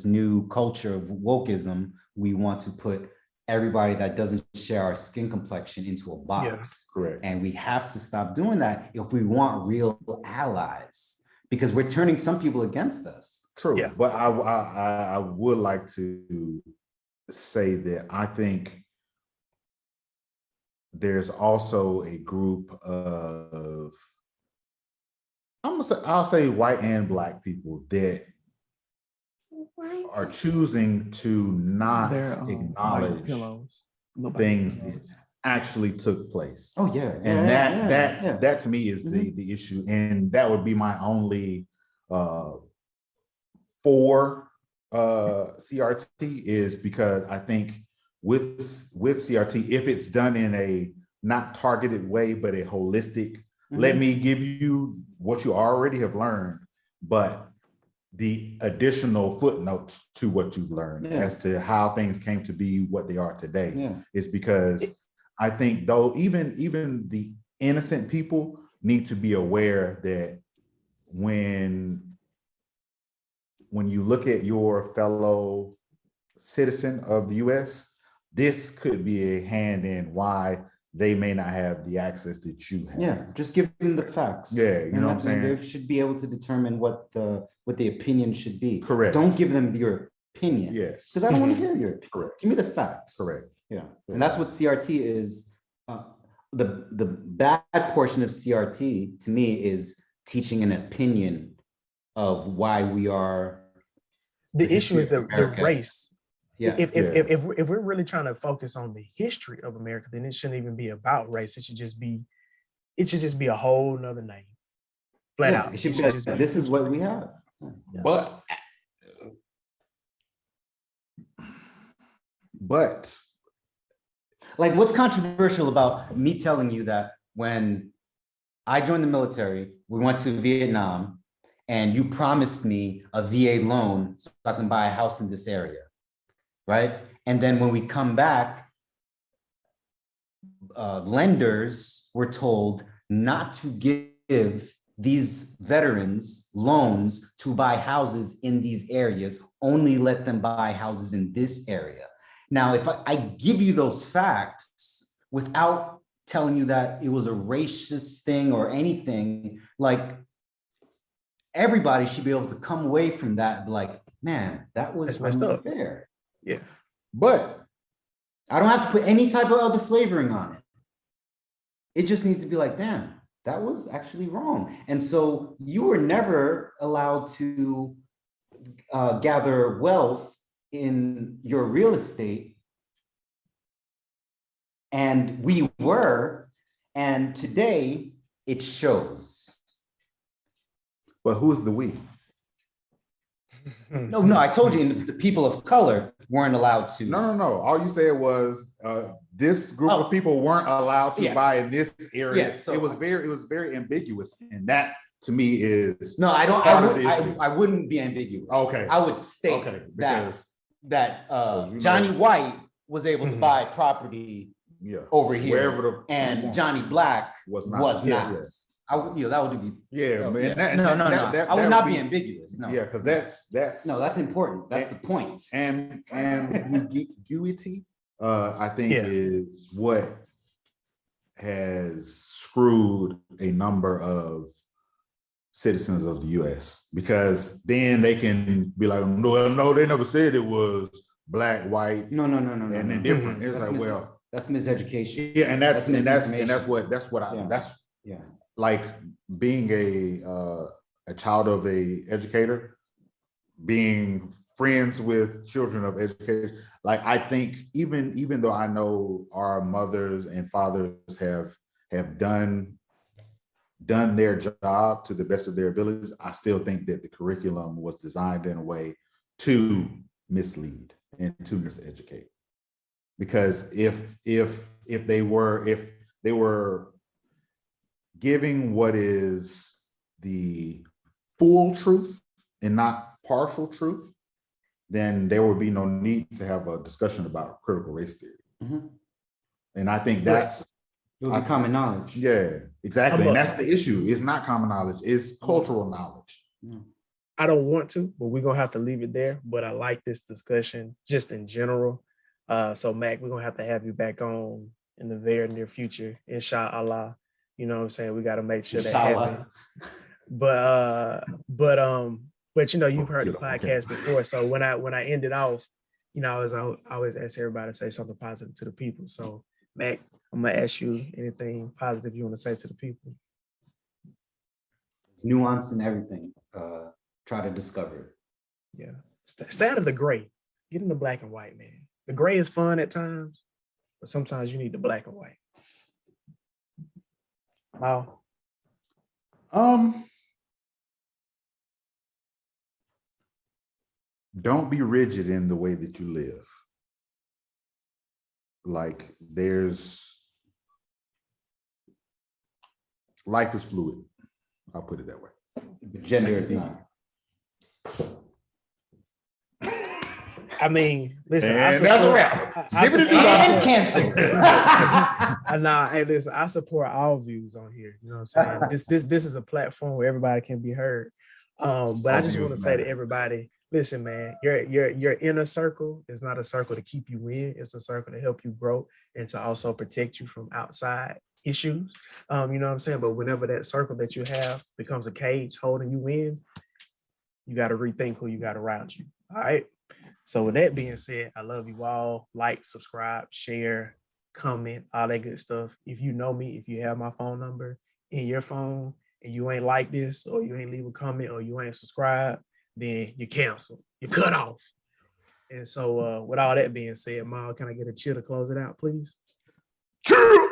new culture of wokeism, we want to put everybody that doesn't share our skin complexion into a box. Correct. And we have to stop doing that if we want real allies, because we're turning some people against us. True. Yeah. But I would like to say that I think there's also a group of, I'll say white and black people that are choosing to not acknowledge things that actually took place. Oh yeah. And that to me is the issue. And that would be my only for CRT, is because I think with CRT, if it's done in a not targeted way, but a holistic, let me give you what you already have learned, but the additional footnotes to what you've learned as to how things came to be what they are today, is because I think though even the innocent people need to be aware that when you look at your fellow citizen of the US, this could be a hand in why they may not have the access that you have. Yeah, just give them the facts. Yeah, you know what I'm saying? They should be able to determine what the opinion should be. Correct. Don't give them your opinion. Yes. Because I don't want to hear your opinion. Correct. Give me the facts. Correct. Yeah. And that's what CRT is. The bad portion of CRT to me is teaching an opinion of why we are. The issue is the race. Yeah. If we're really trying to focus on the history of America, then it shouldn't even be about race. It should just be a whole nother name. Flat out. It should just be, this is what we have. Yeah. But like, what's controversial about me telling you that when I joined the military, we went to Vietnam, and you promised me a VA loan so I can buy a house in this area, right? And then when we come back, lenders were told not to give these veterans loans to buy houses in these areas, only let them buy houses in this area. Now, if I give you those facts without telling you that it was a racist thing or anything, like, everybody should be able to come away from that and be like, man, that was unfair. Yeah. But I don't have to put any type of other flavoring on it. It just needs to be like, damn, that was actually wrong. And so you were never allowed to gather wealth in your real estate. And we were, and today it shows. But who's the we? No, I told you the people of color weren't allowed to. No. All you said was this group of people weren't allowed to buy in this area. Yeah, so it was very ambiguous, and that to me is no. I wouldn't be ambiguous. Okay, I would state that Johnny White was able to buy property over here, and Johnny Black was not. That would be I would not be ambiguous. No. Yeah, because that's important. That's the point. And ambiguity, I think, is what has screwed a number of citizens of the U.S. because then they can be like, no, they never said it was black, white, no, and then different. It's that's like, that's miseducation. Yeah, and that's like being a child of a educator, being friends with children of educators. Like, I think even though I know our mothers and fathers have done their job to the best of their abilities, I still think that the curriculum was designed in a way to mislead and to miseducate. Because if they were giving what is the full truth and not partial truth, then there would be no need to have a discussion about critical race theory. And I think that's it would be common knowledge. Yeah, exactly. And that's the issue. It's not common knowledge, it's cultural knowledge. I don't want to, but we're gonna have to leave it there. But I like this discussion just in general. So Mack, we're gonna have you back on in the very near future, inshallah. You know what I'm saying? We got to make sure that happens. But you know, you've heard the podcast before. So when I ended off, you know, I always ask everybody to say something positive to the people. So Mack, I'm gonna ask you anything positive you want to say to the people. It's nuance in everything. Try to discover it. Yeah. Stay out of the gray. Get in the black and white, man. The gray is fun at times, but sometimes you need the black and white. Wow. Don't be rigid in the way that you live. Like life is fluid. I'll put it that way. But gender is not. I mean, listen, And that's a wrap. And canceled. Hey, listen, I support all views on here. You know what I'm saying? This is a platform where everybody can be heard. But I just want to say to everybody, listen, man, your inner circle is not a circle to keep you in. It's a circle to help you grow and to also protect you from outside issues. You know what I'm saying? But whenever that circle that you have becomes a cage holding you in, you got to rethink who you got around you. All right. So with that being said, I love you all. Like, subscribe, share, comment, all that good stuff. If you know me, if you have my phone number in your phone and you ain't like this, or you ain't leave a comment, or you ain't subscribed, then you're canceled. You're cut off. And so with all that being said, Ma, can I get a cheer to close it out, please? Cheer!